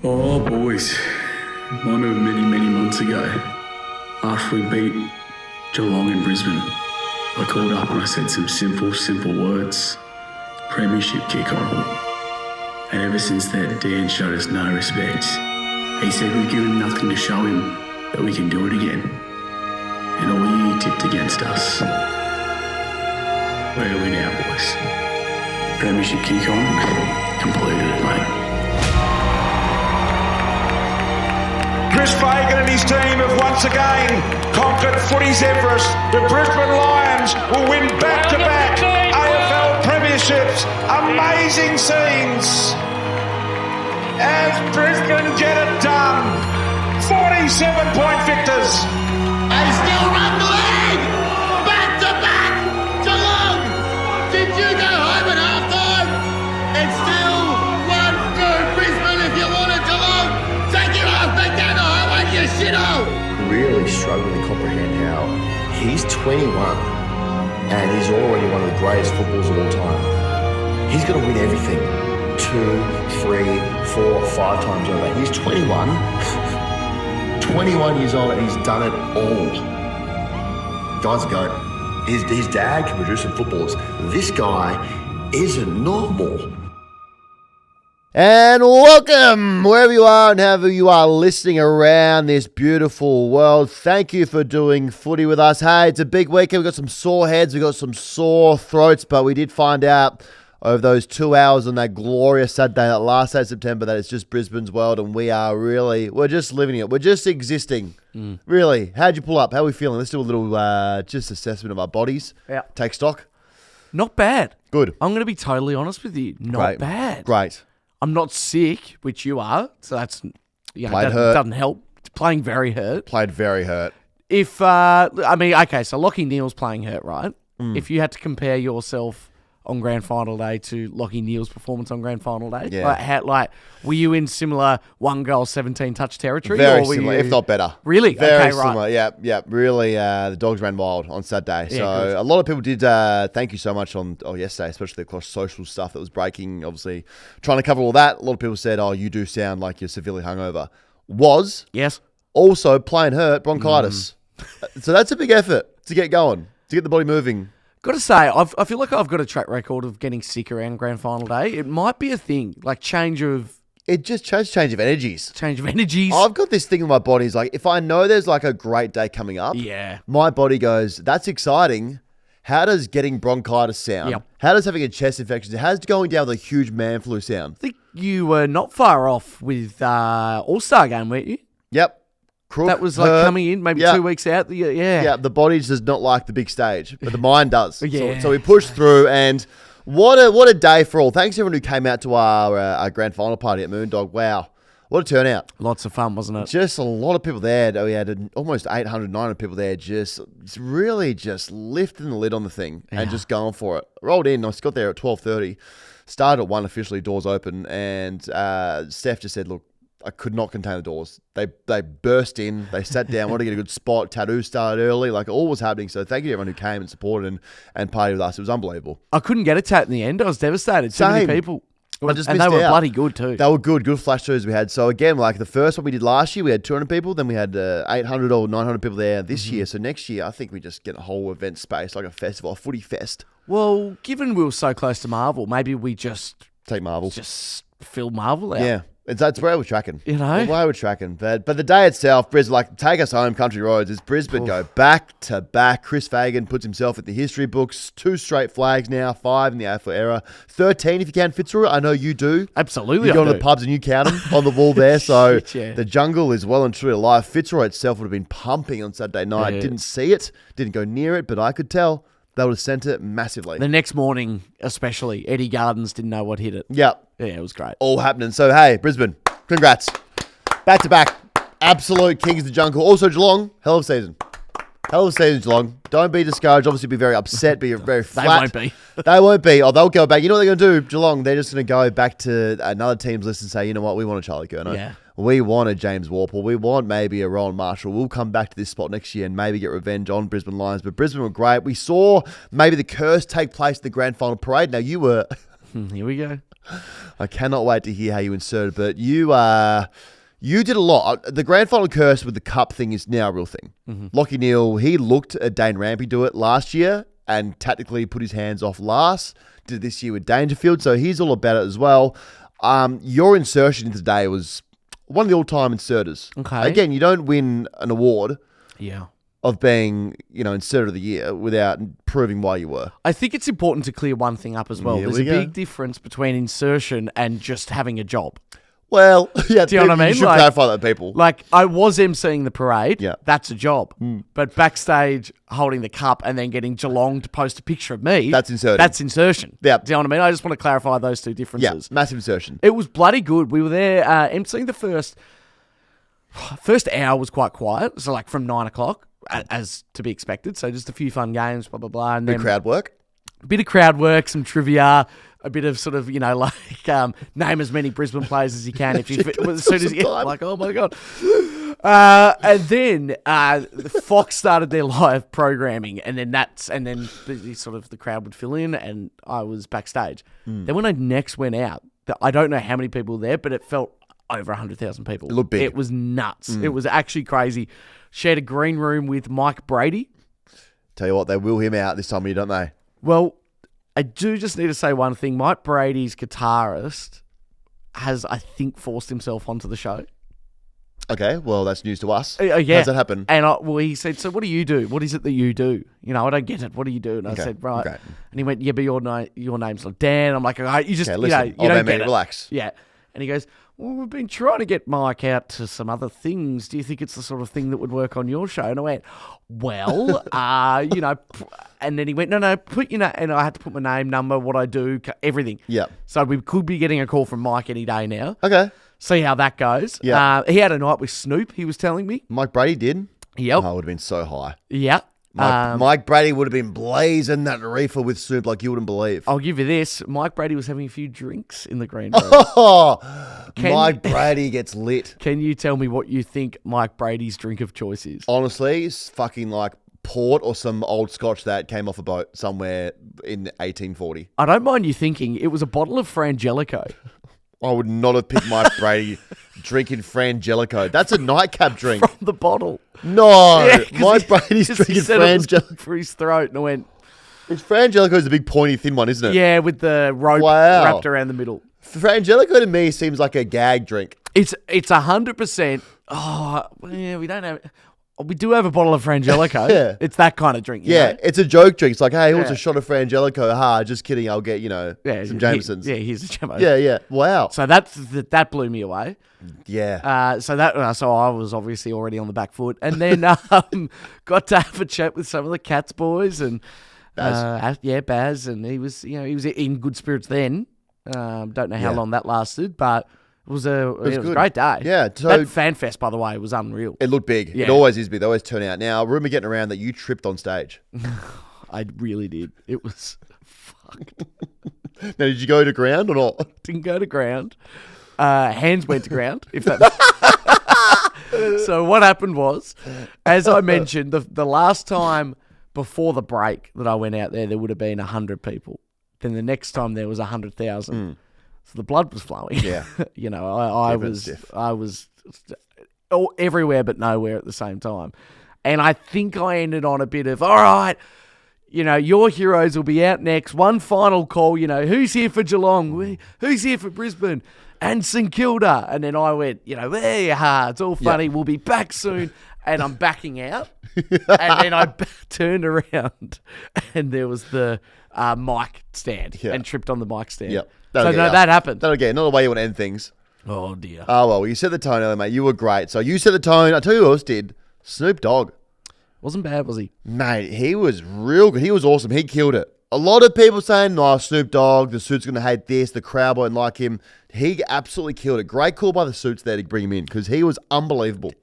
Oh, boys. Moment of many, many months ago, after we beat Geelong in Brisbane, I called up and I said some simple words. Premiership kick on. And ever since then, Dan showed us no respect. He said we've given nothing to show him that we can do it again. And all year tipped against us. Where are we now, boys? Premiership kick on. Completed it, mate. Chris Fagan and his team have once again conquered footy's Everest. The Brisbane Lions will win back-to-back AFL premierships. Amazing scenes as Brisbane get it done. 47-point victors. They still run the league! Back-to-back! Geelong! Did you go home at half-time? It's still one for Brisbane if you want it, Geelong! Take your ass back down the highway, you shithole! Really struggling to comprehend how he's 21 and he's already one of the greatest footballers of all time. He's going to win everything 2, 3, 4, 5 times over. He's 21, 21 years old, and he's done it all. Guy's a goat. His dad can produce some footballers. This guy isn't normal. And welcome, wherever you are and however you are listening around this beautiful world. Thank you for doing footy with us. Hey, it's a big weekend. We've got some sore heads. We've got some sore throats, but we did find out over those 2 hours on that glorious Saturday, that last day of September, that it's just Brisbane's world, and we're just living it. We're just existing. Really. How'd you pull up? How are we feeling? Let's do a little just assessment of our bodies. Yeah. Take stock. Not bad. Good. I'm going to be totally honest with you. Not bad. Great. I'm not sick, which you are, so that's Played hurt. doesn't help. Playing very hurt. Played very hurt. If so Lockie Neale's playing hurt, right? If you had to compare yourself on Grand Final Day to Lockie Neale's performance on Grand Final Day, Yeah. Were you in similar 1 goal, 17 touch territory? Very or were similar, you... if not better. Really? Very okay, similar. right. Yeah. Really, the dogs ran wild on Saturday. Yeah, So good. a lot of people did thank you so much on yesterday, especially across social stuff that was breaking. Obviously, trying to cover all that. A lot of people said, "Oh, you do sound like you're severely hungover." Was Yes. also playing hurt bronchitis. So that's a big effort to get going, to get the body moving. Got to say, I feel like I've got a track record of getting sick around Grand Final Day. It might be a thing, like change of It just change of energies. energies. I've got this thing in my body. Is like if I know there's like a great day coming up, Yeah. my body goes, "That's exciting." How does getting bronchitis sound? Yep. How does having a chest infection? How does going down with a huge man flu sound? I think you were not far off with All-Star game, weren't you? Yep. Crook, That was like hurt. coming in maybe Yeah. 2 weeks out. Yeah. Yeah, the body does not like the big stage, but the mind does. Yeah. So we pushed through, and what a day for all. Thanks to everyone who came out to our grand final party at Moondog. Wow, what a turnout. Lots of fun, wasn't it? Just a lot of people there. We had almost 800, 900 people there just really just lifting the lid on the thing and just going for it. Rolled in. I got there at 12:30. Started at 1 officially, doors open, and Steph just said, "Look, I could not contain the doors. They burst in. They sat down, wanted to get a good spot. Tattoo started early. Like all was happening. So thank you to everyone who came and supported and partied with us. It was unbelievable. I couldn't get a tat in the end. I was devastated. Too many Same. people. I just and missed they were out. bloody good too. They were good flash shows we had. So again, like the first one we did last year, we had 200 people. Then we had 800 or 900 people there this year. So next year, I think we just get a whole event space, like a festival, a footy fest. Well, given we were so close to Marvel, maybe we just Take Marvel. fill Marvel out. Yeah. That's where we're tracking. You know? That's where we're tracking. But the day itself, Brisbane, like, take us home, country roads, is Brisbane go back to back. Chris Fagan puts himself in the history books. 2 straight flags now, 5 in the AFL era. 13 if you can, Fitzroy. I know you do. Absolutely. You go I to do. the pubs and you count them on the wall there. So Shit, yeah. the jungle is well and truly alive. Fitzroy itself would have been pumping on Saturday night. Yeah. Didn't see it, didn't go near it, but I could tell they would have sent it massively. The next morning, especially, Eddie Gardens didn't know what hit it. Yep. Yeah, it was great. All happening. So, hey, Brisbane, congrats. Back to back. Absolute kings of the jungle. Also, Geelong, hell of a season. Hell of a season, Geelong. Don't be discouraged. Obviously, be very upset. Be very flat. won't be. They won't be. Oh, they'll go back. You know what they're going to do, Geelong? They're just going to go back to another team's list and say, you know what? We want a Charlie Curnow. Yeah. We want a James Warple. We want maybe a Rowan Marshall. We'll come back to this spot next year and maybe get revenge on Brisbane Lions. But Brisbane were great. We saw maybe the curse take place in the grand final parade. Now, you were... Here we go. I cannot wait to hear how you inserted, but you did a lot. The grand final curse with the cup thing is now a real thing. Lockie Neale, he looked at Dane Rampy do it last year and tactically put his hands off last. Did it this year with Dangerfield, so he's all about it as well. Your insertion today was one of the all-time inserters. Okay. Again, you don't win an award Yeah. of being, inserter of the year without proving why you were. I think it's important to clear one thing up as well. Here There's we a go. big difference between insertion and just having a job. Well, yeah, Do you know what I mean? You should Like- clarify that, people. Like, I was emceeing the parade. Yeah. That's a job. But backstage, holding the cup and then getting Geelong to post a picture of me. That's inserting. That's insertion. Yeah. Do you know what I mean? I just want to clarify those two Yeah, differences. massive insertion. It was bloody good. We were there emceeing the first hour was quite quiet. So, like, from 9 o'clock, as to be expected. So, just a few fun games, blah, blah, blah. And Big then crowd work. bit of crowd work, some trivia, a bit of sort of, name as many Brisbane players as you can. If you as soon as you like, oh my God. And then the Fox started their live programming, and then the crowd would fill in, and I was backstage. Then when I next went out, I don't know how many people were there, but it felt over 100,000 people. It looked big. It was nuts. It was actually crazy. Shared a green room with Mike Brady. Tell you what, they wheel him out this time of year, don't they? Well, I do just need to say one thing. Mike Brady's guitarist has, I think, forced himself onto the show. Okay, well, that's news to us. Yeah. How's that happen? And he said, so what do you do? What is it that you do? I don't get it. What do you do? And I said, right. okay. And he went, yeah, but your name's like Dan. I'm like, all right, you just, Okay, listen, you old don't man, get it. relax. Yeah. And he goes, well, we've been trying to get Mike out to some other things. Do you think it's the sort of thing that would work on your show? And I went, well, and then he went, no, put your name. And I had to put my name, number, what I do, everything. Yeah. So we could be getting a call from Mike any day now. Okay. See how that goes. Yeah. He had a night with Snoop, he was telling me. Mike Brady did? Yep. Oh, it would have been so high. Yeah. Mike Brady would have been blazing that reefer with Snoop like you wouldn't believe. I'll give you this. Mike Brady was having a few drinks in the green room. Mike Brady gets lit. Can you tell me what you think Mike Brady's drink of choice is? Honestly, it's fucking like port or some old scotch that came off a boat somewhere in 1840. I don't mind you thinking it was a bottle of Frangelico. I would not have picked Mike Brady drinking Frangelico. That's a nightcap drink. From the bottle. No, Yeah, 'cause Mike he- Brady's 'cause he drinking said it was Frangelico. good for his throat, and I went, Frangelico is the big pointy thin one, isn't it? yeah, with the rope Wow. wrapped around the middle. Frangelico to me seems like a gag drink. It's 100%. Oh, yeah, we do have a bottle of Frangelico. Yeah. It's that kind of drink. you Yeah, know? it's a joke drink. It's like, hey, what's Yeah. a shot of Frangelico? Ha, just kidding. I'll get, some Jamesons. Here's a Jamo. Yeah. Wow. So that blew me away. Yeah. So I was obviously already on the back foot, and then got to have a chat with some of the Cats boys and Baz. Baz, and he was in good spirits then. Don't know how Yeah. long that lasted, but it was a good. great day. Yeah, so- that fan fest, by the way, was unreal. It looked big. Yeah. It always is big. They always turn out. Now, rumor getting around that you tripped on stage. I really did. It was Now, did you go to ground or not? didn't go to ground. Hands went to ground. If that. So what happened was, as I mentioned, the last time before the break that I went out there would have been 100 people. Then the next time there was 100,000. So the blood was flowing. Yeah. I Give it a was stiff. everywhere but nowhere at the same time. And I think I ended on a bit of, all right, your heroes will be out next. One final call, who's here for Geelong? Who's here for Brisbane? And St Kilda. And then I went, there you are. It's all funny. We'll be back soon. And I'm backing out. And then I turned around and there was the mic stand and tripped on the mic stand. Yep. So that happened. That'll get not the way you want to end things. Oh, dear. Oh, well, you set the tone earlier, mate. You were great. So you set the tone. I'll tell you who else did. Snoop Dogg. Wasn't bad, was he? Mate, he was real good. He was awesome. He killed it. A lot of people saying, no, Snoop Dogg, the Suits going to hate this, the crowd won't like him. He absolutely killed it. Great call by the Suits there to bring him in because he was unbelievable.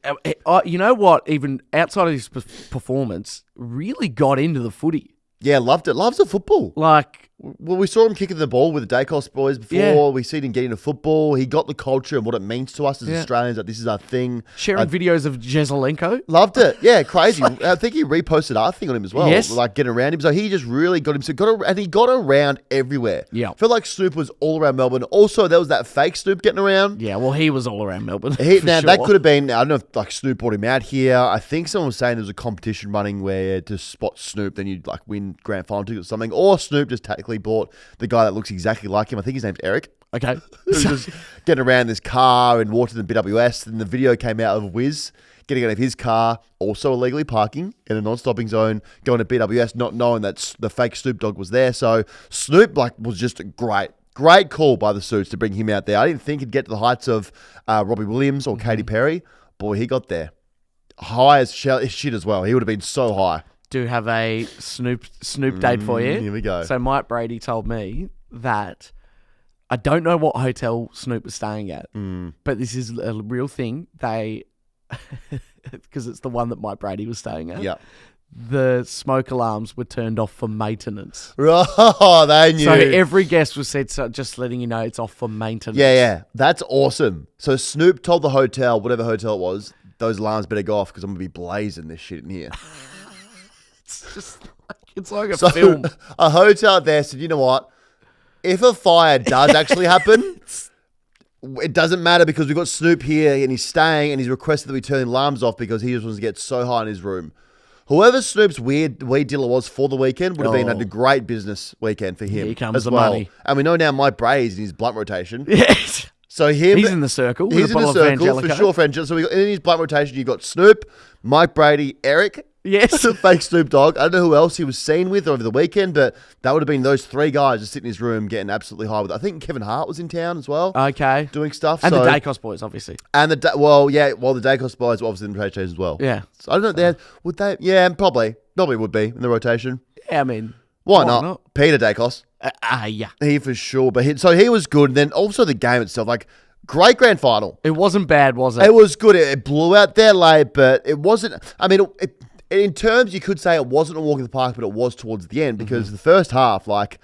You know what? Even outside of his performance, really got into the footy. Yeah, loved it. Loves the football. Like, Well, we saw him kicking the ball with the Dacos boys before. Yeah. We seen him get into football. He got the culture and what it means to us as Australians, that this is our thing. sharing videos of Jezelenko. Loved it. Yeah, crazy. I think he reposted our thing on him as well. Yes. Like getting around him. So he just really got him. And he got around everywhere. Yeah. Felt like Snoop was all around Melbourne. Also, there was that fake Snoop getting around. Yeah, well, he was all around Melbourne. That could have been, I don't know if like Snoop brought him out here. I think someone was saying there was a competition running where to spot Snoop, then you'd like win grand final tickets or something. Or Snoop just tactically bought the guy that looks exactly like him. I think his name's Eric. Okay. He was just getting around this car and walked in the BWS. And the video came out of Wiz getting out of his car, also illegally parking in a non-stopping zone, going to BWS, not knowing that the fake Snoop Dogg was there. So Snoop was just great call by the Suits to bring him out there. I didn't think he'd get to the heights of Robbie Williams or Katy Perry. Boy, he got there. High as shit as well. He would have been so high. Do have a Snoop date for you. Here we go. So Mike Brady told me that I don't know what hotel Snoop was staying at, but this is a real thing. They, because it's the one that Mike Brady was staying at. Yeah. The smoke alarms were turned off for maintenance. Oh, they knew. So every guest was said, so just letting you know it's off for maintenance. Yeah. That's awesome. So Snoop told the hotel, whatever hotel it was, those alarms better go off because I'm going to be blazing this shit in here. It's like a film. A hotel there said, you know what? If a fire does actually happen, it doesn't matter because we've got Snoop here and he's staying and he's requested that we turn the alarms off because he just wants to get so high in his room. Whoever Snoop's weed dealer was for the weekend would have had a great business weekend for him. Here comes as the well. money. And we know now Mike Brady's in his blunt rotation. Yes. So He's in the circle. With He's a in the bottle of circle for Angelico. sure. For Angelico. So in his blunt rotation, you've got Snoop, Mike Brady, Eric. Yes. Fake Snoop Dogg. I don't know who else he was seen with over the weekend, but that would have been those three guys just sitting in his room getting absolutely high with it. I think Kevin Hart was in town as well. Okay. Doing stuff. And the Dacos boys, obviously. And the Dacos boys were obviously in the rotation as well. Yeah. So I don't know. Would they? Yeah, probably. Probably would be in the rotation. Yeah, I mean. Why not? Peter Dacos. Yeah. He for sure. But he was good. And then also the game itself, like great grand final. It wasn't bad, was it? It was good. It blew out there late, but it wasn't. I mean, in terms, you could say it wasn't a walk in the park, but it was towards the end because the first half, like,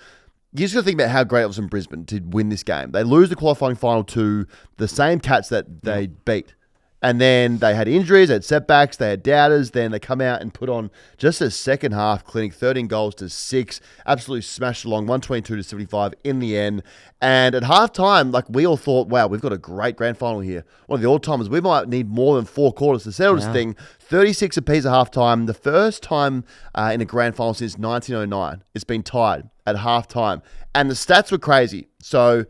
you just got to think about how great it was in Brisbane to win this game. They lose the qualifying final to the same Cats that they beat. And then they had injuries, they had setbacks, they had doubters. Then they come out and put on just a second half clinic, 13 goals to 6. Absolutely smashed along, 122 to 75 in the end. And at halftime, like we all thought, wow, we've got a great grand final here. One of the all-timers. We might need more than 4 quarters to settle this thing. 36 apiece at halftime. The first time in a grand final since 1909. It's been tied at halftime. And the stats were crazy. So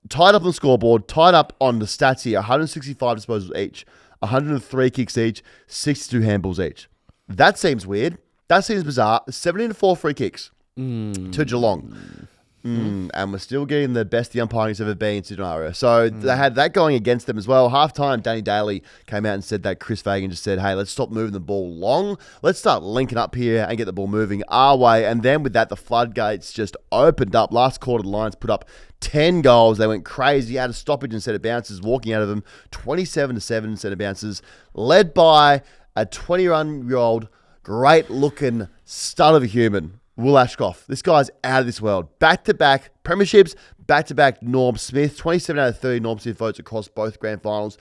tied up on the scoreboard, tied up on the stats here, 165 disposals each, 103 kicks each, 62 handballs each. That seems weird. That seems bizarre. 17-4 free kicks to Geelong. And we're still getting the best the umpiring's ever been in Scenario. So they had that going against them as well. Halftime, Danny Daly came out and said that Chris Fagan just said, hey, let's stop moving the ball long. Let's start linking up here and get the ball moving our way. And then with that, the floodgates just opened up. Last quarter, the Lions put up 10 goals. They went crazy, out of stoppage instead of bounces, walking out of them 27-7 instead of bounces, led by a 21-year-old, great-looking stud of a human, Will Ashcroft. This guy's out of this world. Back-to-back premierships, back-to-back Norm Smith, 27 out of 30 Norm Smith votes across both grand finals.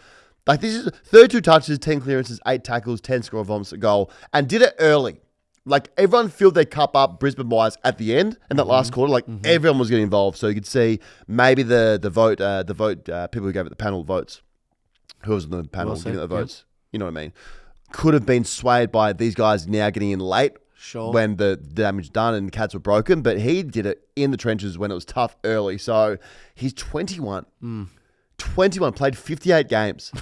Like, this is 32 touches, 10 clearances, 8 tackles, 10 score vomits, a goal, and did it early. Like, everyone filled their cup up Brisbane-wise at the end in that last quarter. Like, everyone was getting involved. So you could see maybe the vote, people who gave it the panel votes, who was on the panel giving it the votes, you know what I mean, could have been swayed by these guys now getting in late. Sure. When the damage done and the Cats were broken, but he did it in the trenches when it was tough early. So he's 21. 21, played 58 games.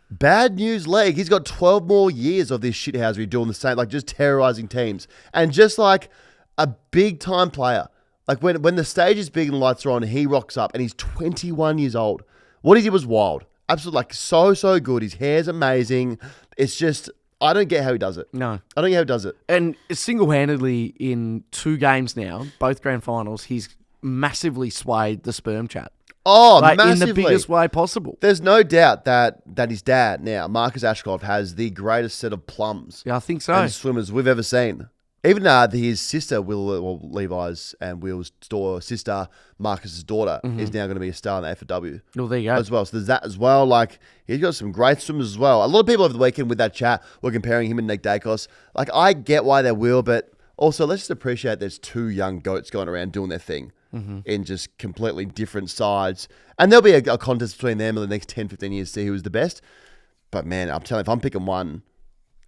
Bad news league. He's got 12 more years of this shithousery doing the same, like just terrorizing teams. And just like a big time player. Like when the stage is big and the lights are on, he rocks up and he's 21 years old. What he did was wild. Absolutely, like so good. His hair's amazing. It's just, I don't get how he does it. No. I don't get how he does it. And single-handedly in 2 games now, both grand finals, he's massively swayed the sperm chat. Oh, like, massively. in the biggest way possible. There's no doubt that his dad now, Marcus Ashcroft, has the greatest set of plums Yeah, I think so. and swimmers we've ever seen. Even his sister, Levi's and Will's sister, Marcus's daughter, is now going to be a star in the AFLW. Well, there you go. As well. So there's that as well. Like, he's got some great swimmers as well. A lot of people over the weekend with that chat were comparing him and Nick Dacos. Like, I get why they will, but also let's just appreciate there's two young goats going around doing their thing in just completely different sides. And there'll be a contest between them in the next 10, 15 years to see who's the best. But, man, I'm telling you, if I'm picking one,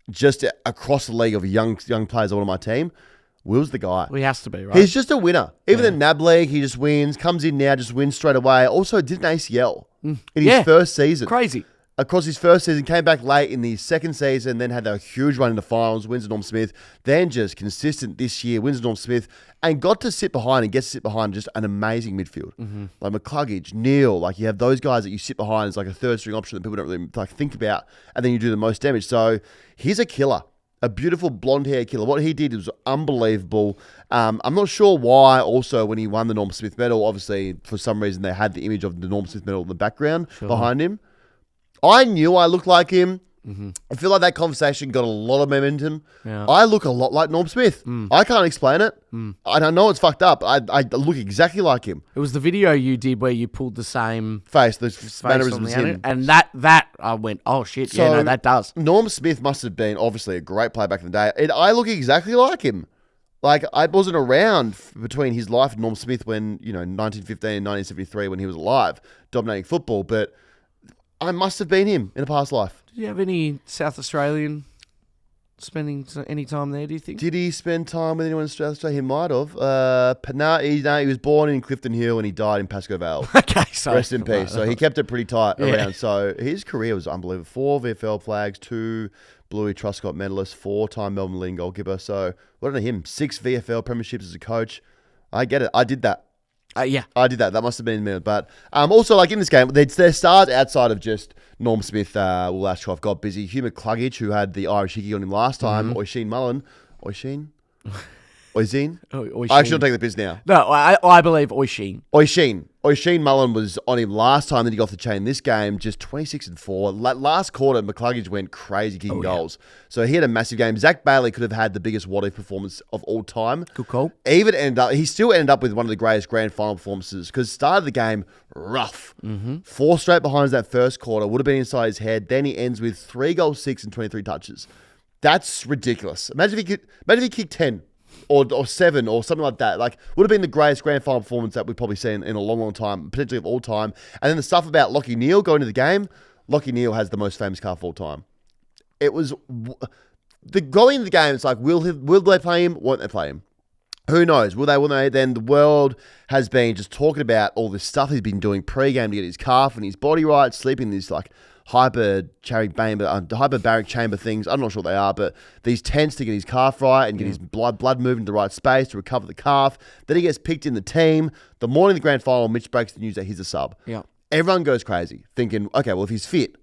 just across the league of young players on my team, Will's the guy. Well, he has to be, right? He's just a winner. Even in NAB League, he just wins. Comes in now, just wins straight away. Also did an ACL in his first season. Crazy. Across his first season, came back late in the second season, then had a huge run in the finals, wins at Norm Smith, then just consistent this year, wins at Norm Smith, and got to sit behind and gets to sit behind just an amazing midfield. Like McCluggage, Neale, like you have those guys that you sit behind as like a third string option that people don't really like think about, and then you do the most damage. So he's a killer. A beautiful blonde hair killer. What he did was unbelievable. I'm not sure why also when he won the Norm Smith medal, obviously for some reason they had the image of the Norm Smith medal in the background behind him. I knew I looked like him. I feel like that conversation got a lot of momentum. Yeah. I look a lot like Norm Smith. I can't explain it. I don't know it's fucked up. I look exactly like him. It was the video you did where you pulled the same Face, the face mannerisms on the in. and that I went, oh shit, So, that does. Norm Smith must have been obviously a great player back in the day. And I look exactly like him. Like, I wasn't around between his life and Norm Smith when, 1915 and 1973 when he was alive, dominating football. But I must have been him in a past life. Did you have any South Australian spending any time there, do you think? Did he spend time with anyone in Australia? He might have. He was born in Clifton Hill and he died in Pascoe Vale. Okay, so Rest in peace. So he kept it pretty tight around. So his career was unbelievable. 4 VFL flags, 2 Bluey Truscott medalists, 4-time Melbourne leading goalkeeper. So what on him? 6 VFL premierships as a coach. I get it. I did that. Yeah. I did that. That must have been me. But also, like in this game, their stars outside of just Norm Smith, Will Ashcroft got busy. Hugh McCluggage, who had the Irish hickey on him last time, Oisin Mullen. Oisin? Oisin? I actually don't take the piss now. No, I believe Oisin. Oisin Mullen was on him last time, then he got off the chain this game, just 26-4. Last quarter, McCluggage went crazy kicking goals. So he had a massive game. Zach Bailey could have had the biggest what-if performance of all time. Good call. He still ended up with one of the greatest grand final performances because started the game rough. 4 straight behind that first quarter, would have been inside his head. Then he ends with 3 goals, 6 and 23 touches. That's ridiculous. Imagine if he kicked 10. Or 7 or something like that. Like, would have been the greatest grand final performance that we've probably seen in a long, long time, potentially of all time. And then the stuff about Lockie Neale going to the game. Lockie Neale has the most famous calf of all time. It was going into the game. It's like, will they play him? Won't they play him? Who knows? Will they? Will they? Then the world has been just talking about all this stuff he's been doing pre-game to get his calf and his body right, sleeping in this like hyperbaric chamber things. I'm not sure what they are, but these tents to get his calf right and get his blood moving to the right space to recover the calf. Then he gets picked in the team. The morning of the grand final, Mitch breaks the news that he's a sub. Yeah. Everyone goes crazy, thinking, okay, well, if he's fit,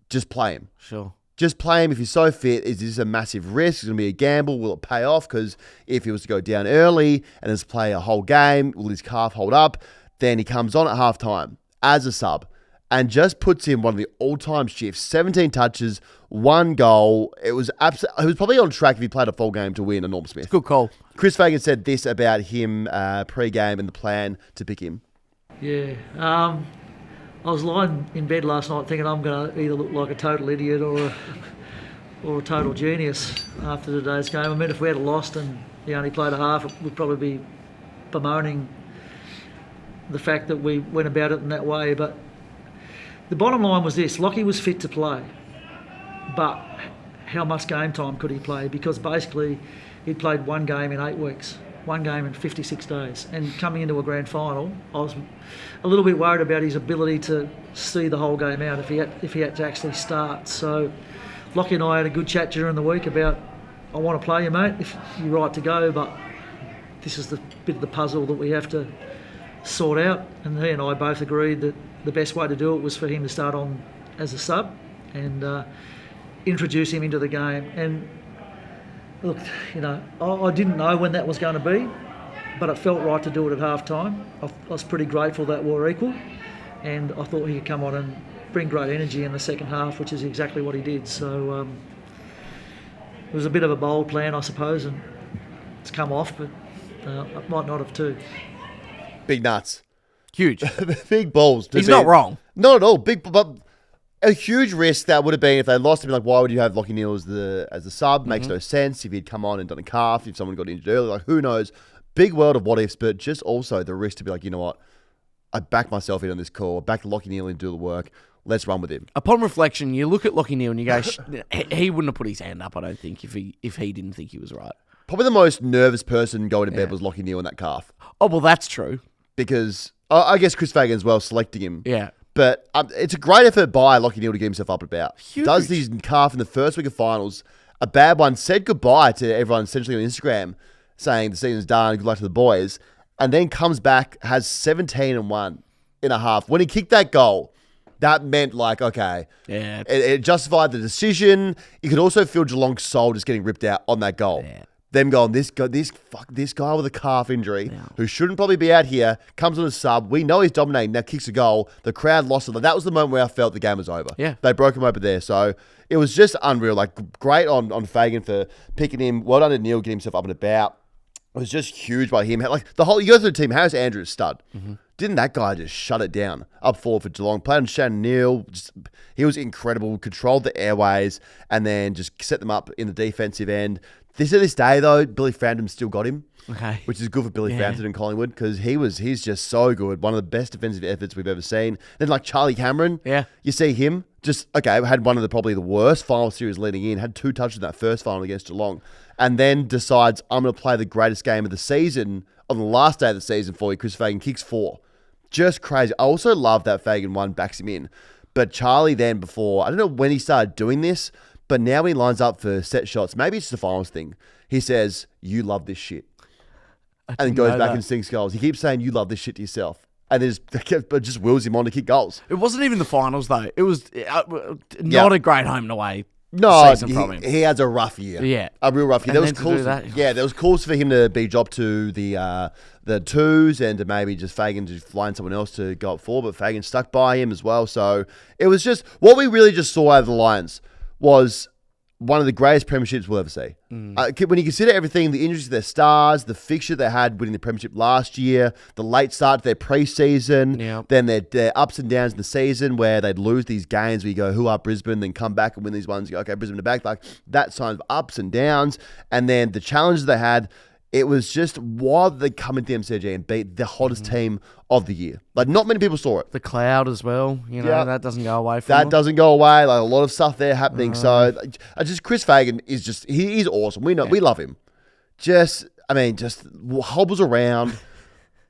just play him. Sure. Just play him. If he's so fit, is this a massive risk? Is it going to be a gamble? Will it pay off? Because if he was to go down early and just play a whole game, will his calf hold up? Then he comes on at halftime as a sub and just puts in one of the all-time shifts. 17 touches, 1 goal. It was probably on track if he played a full game to win a Norm Smith. Good call. Chris Fagan said this about him pre-game and the plan to pick him. Yeah. I was lying in bed last night thinking I'm going to either look like a total idiot or a total genius after today's game. I mean, if we had lost and he only played a half, it would probably be bemoaning the fact that we went about it in that way. But the bottom line was this: Lockie was fit to play, but how much game time could he play? Because basically he'd played 1 game in 8 weeks, 1 game in 56 days. And coming into a grand final, I was a little bit worried about his ability to see the whole game out if he had to actually start. So Lockie and I had a good chat during the week about, I want to play you, mate, if you're right to go, but this is the bit of the puzzle that we have to sort out. And he and I both agreed that the best way to do it was for him to start on as a sub and introduce him into the game. And look, I didn't know when that was going to be, but it felt right to do it at half time. I was pretty grateful that we're equal, and I thought he could come on and bring great energy in the second half, which is exactly what he did. So it was a bit of a bold plan, I suppose, and it's come off, but it might not have too. Big nuts. Huge. Big balls. He's not wrong. Not at all. Big, but a huge risk that would have been if they lost him. Like, why would you have Lockie Neale as the sub? Makes no sense. If he'd come on and done a calf, if someone got injured early, like who knows? Big world of what ifs, but just also the risk to be like, you know what? I back myself in on this call. I back Lockie Neale in to do the work. Let's run with him. Upon reflection, you look at Lockie Neale and you go, he wouldn't have put his hand up, I don't think, if he didn't think he was right. Probably the most nervous person going to bed was Lockie Neale in that calf. Oh, well, that's true. Because I guess Chris Fagan as well selecting him. Yeah. But it's a great effort by Lockie Neale to get himself up and about. Huge. Does his calf in the first week of finals. A bad one. Said goodbye to everyone essentially on Instagram, saying the season's done, good luck to the boys. And then comes back, has 17 and 1 in a half. When he kicked that goal, that meant like, okay. Yeah. It justified the decision. You could also feel Geelong's soul just getting ripped out on that goal. Yeah. Them going, this guy with a calf injury who shouldn't probably be out here, comes on a sub. We know he's dominating. Now kicks a goal. The crowd lost it. That was the moment where I felt the game was over. Yeah. They broke him open there. So it was just unreal. Like, great on Fagan for picking him. Well done to Neale getting himself up and about. It was just huge by him. Like, you go through the team, Harris Andrews, stud. Didn't that guy just shut it down up forward for Geelong? Played on Shannon Neale. He was incredible. Controlled the airways and then just set them up in the defensive end. To this day, though, Billy Frampton still got him. Okay. Which is good for Billy Frampton and Collingwood because he's just so good. One of the best defensive efforts we've ever seen. Then like Charlie Cameron. Yeah. You see him just, okay, had one of probably the worst final series leading in. Had 2 touches in that first final against Geelong. And then decides, I'm going to play the greatest game of the season on the last day of the season for you. Chris Fagan kicks 4. Just crazy. I also love that Fagan 1 backs him in. But Charlie then before, I don't know when he started doing this, but now he lines up for set shots. Maybe it's just a finals thing. He says, you love this shit. And then goes back and sinks goals. He keeps saying, you love this shit to yourself. And just wills him on to kick goals. It wasn't even the finals, though. It was not a great home and away season from him. He has a rough year. Yeah. A real rough year. And There was then to do calls. that- Yeah, there was calls for him to be dropped to the twos and to maybe just Fagan to find someone else to go up for, but Fagan stuck by him as well. So it was just, what we really just saw out of the Lions was one of the greatest premierships we'll ever see. When you consider everything, the injuries to their stars, the fixture they had winning the premiership last year, the late start to their preseason, then their ups and downs in the season where they'd lose these games where you go, who are Brisbane, then come back and win these ones, you go, okay, Brisbane are back. Like that sign of ups and downs. And then the challenges they had, it was just wild they come into the MCG and beat the hottest team of the year. Like, not many people saw it. The cloud as well, that doesn't go away from That them. doesn't go away. Like, a lot of stuff there happening. So, Chris Fagan is he's awesome. We love him. Just hobbles around.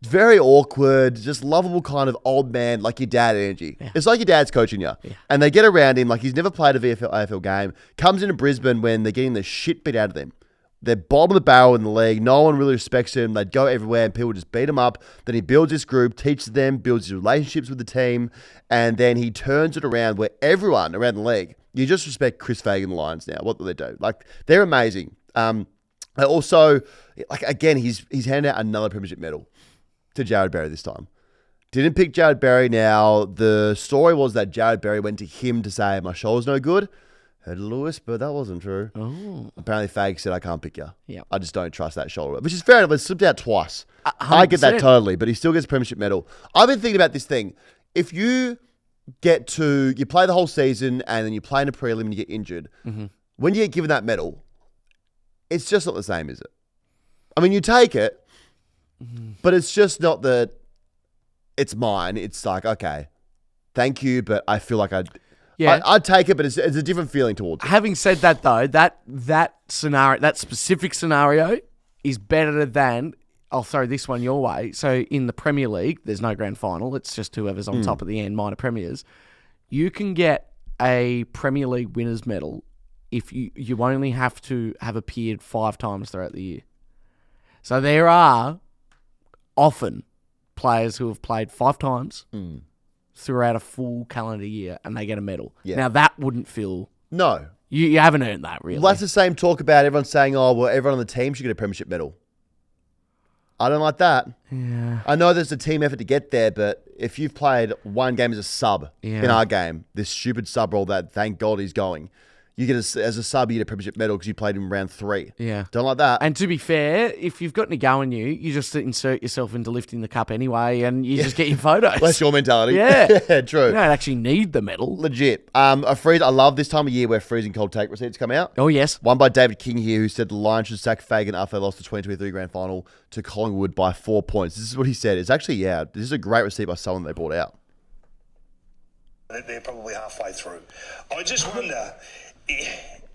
Very awkward, just lovable kind of old man, like your dad energy. Yeah. It's like your dad's coaching you. Yeah. And they get around him like he's never played a VFL, AFL game. Comes into Brisbane when they're getting the shit beat out of them. They're bottom of the barrel in the league. No one really respects him. They'd go everywhere and people just beat him up. Then he builds this group, teaches them, builds his relationships with the team, and then he turns it around where everyone around the league, you just respect Chris Fagan Lions now. What do they do? Like, they're amazing. Also, like, again, he's handed out another premiership medal to Jared Berry this time. Didn't pick Jared Berry. Now, the story was that Jared Berry went to him to say, my shoulder's no good. Heard a little whisper, that wasn't true. Oh. Apparently, Fag said, I can't pick you. Yep. I just don't trust that shoulder. Which is fair enough. It slipped out twice. 100%. I get that totally, but he still gets a premiership medal. I've been thinking about this thing. If you you play the whole season and then you play in a prelim and you get injured, when you get given that medal, it's just not the same, is it? I mean, you take it, but it's just not that it's mine. It's like, okay, thank you, but I feel like I'd take it, but it's a different feeling towards it. Having said that, though, that scenario, that specific scenario is better than, I'll throw this one your way. So in the Premier League, there's no grand final. It's just whoever's on top at the end, minor premiers. You can get a Premier League winners medal if you only have to have appeared 5 times throughout the year. So there are often players who have played 5 times throughout a full calendar year and they get a medal. Yeah. Now, that wouldn't feel... No. You haven't earned that, really. Well, that's the same talk about everyone saying, oh, well, everyone on the team should get a premiership medal. I don't like that. Yeah. I know there's a team effort to get there, but if you've played one game as a sub in our game, this stupid sub role that, thank God, he's going, You get as a sub, you get a premiership medal because you played in round 3. Yeah. Don't like that. And to be fair, if you've got any go in you, you just insert yourself into lifting the cup anyway, and you just get your photos. That's your mentality. Yeah. True. You don't actually need the medal. Legit. I love this time of year where freezing cold take receipts come out. Oh, yes. One by David King here, who said the Lions should sack Fagan after they lost the 2023 grand final to Collingwood by 4 points. This is what he said. It's actually, this is a great receipt by someone they brought out. They're probably halfway through. I just wonder,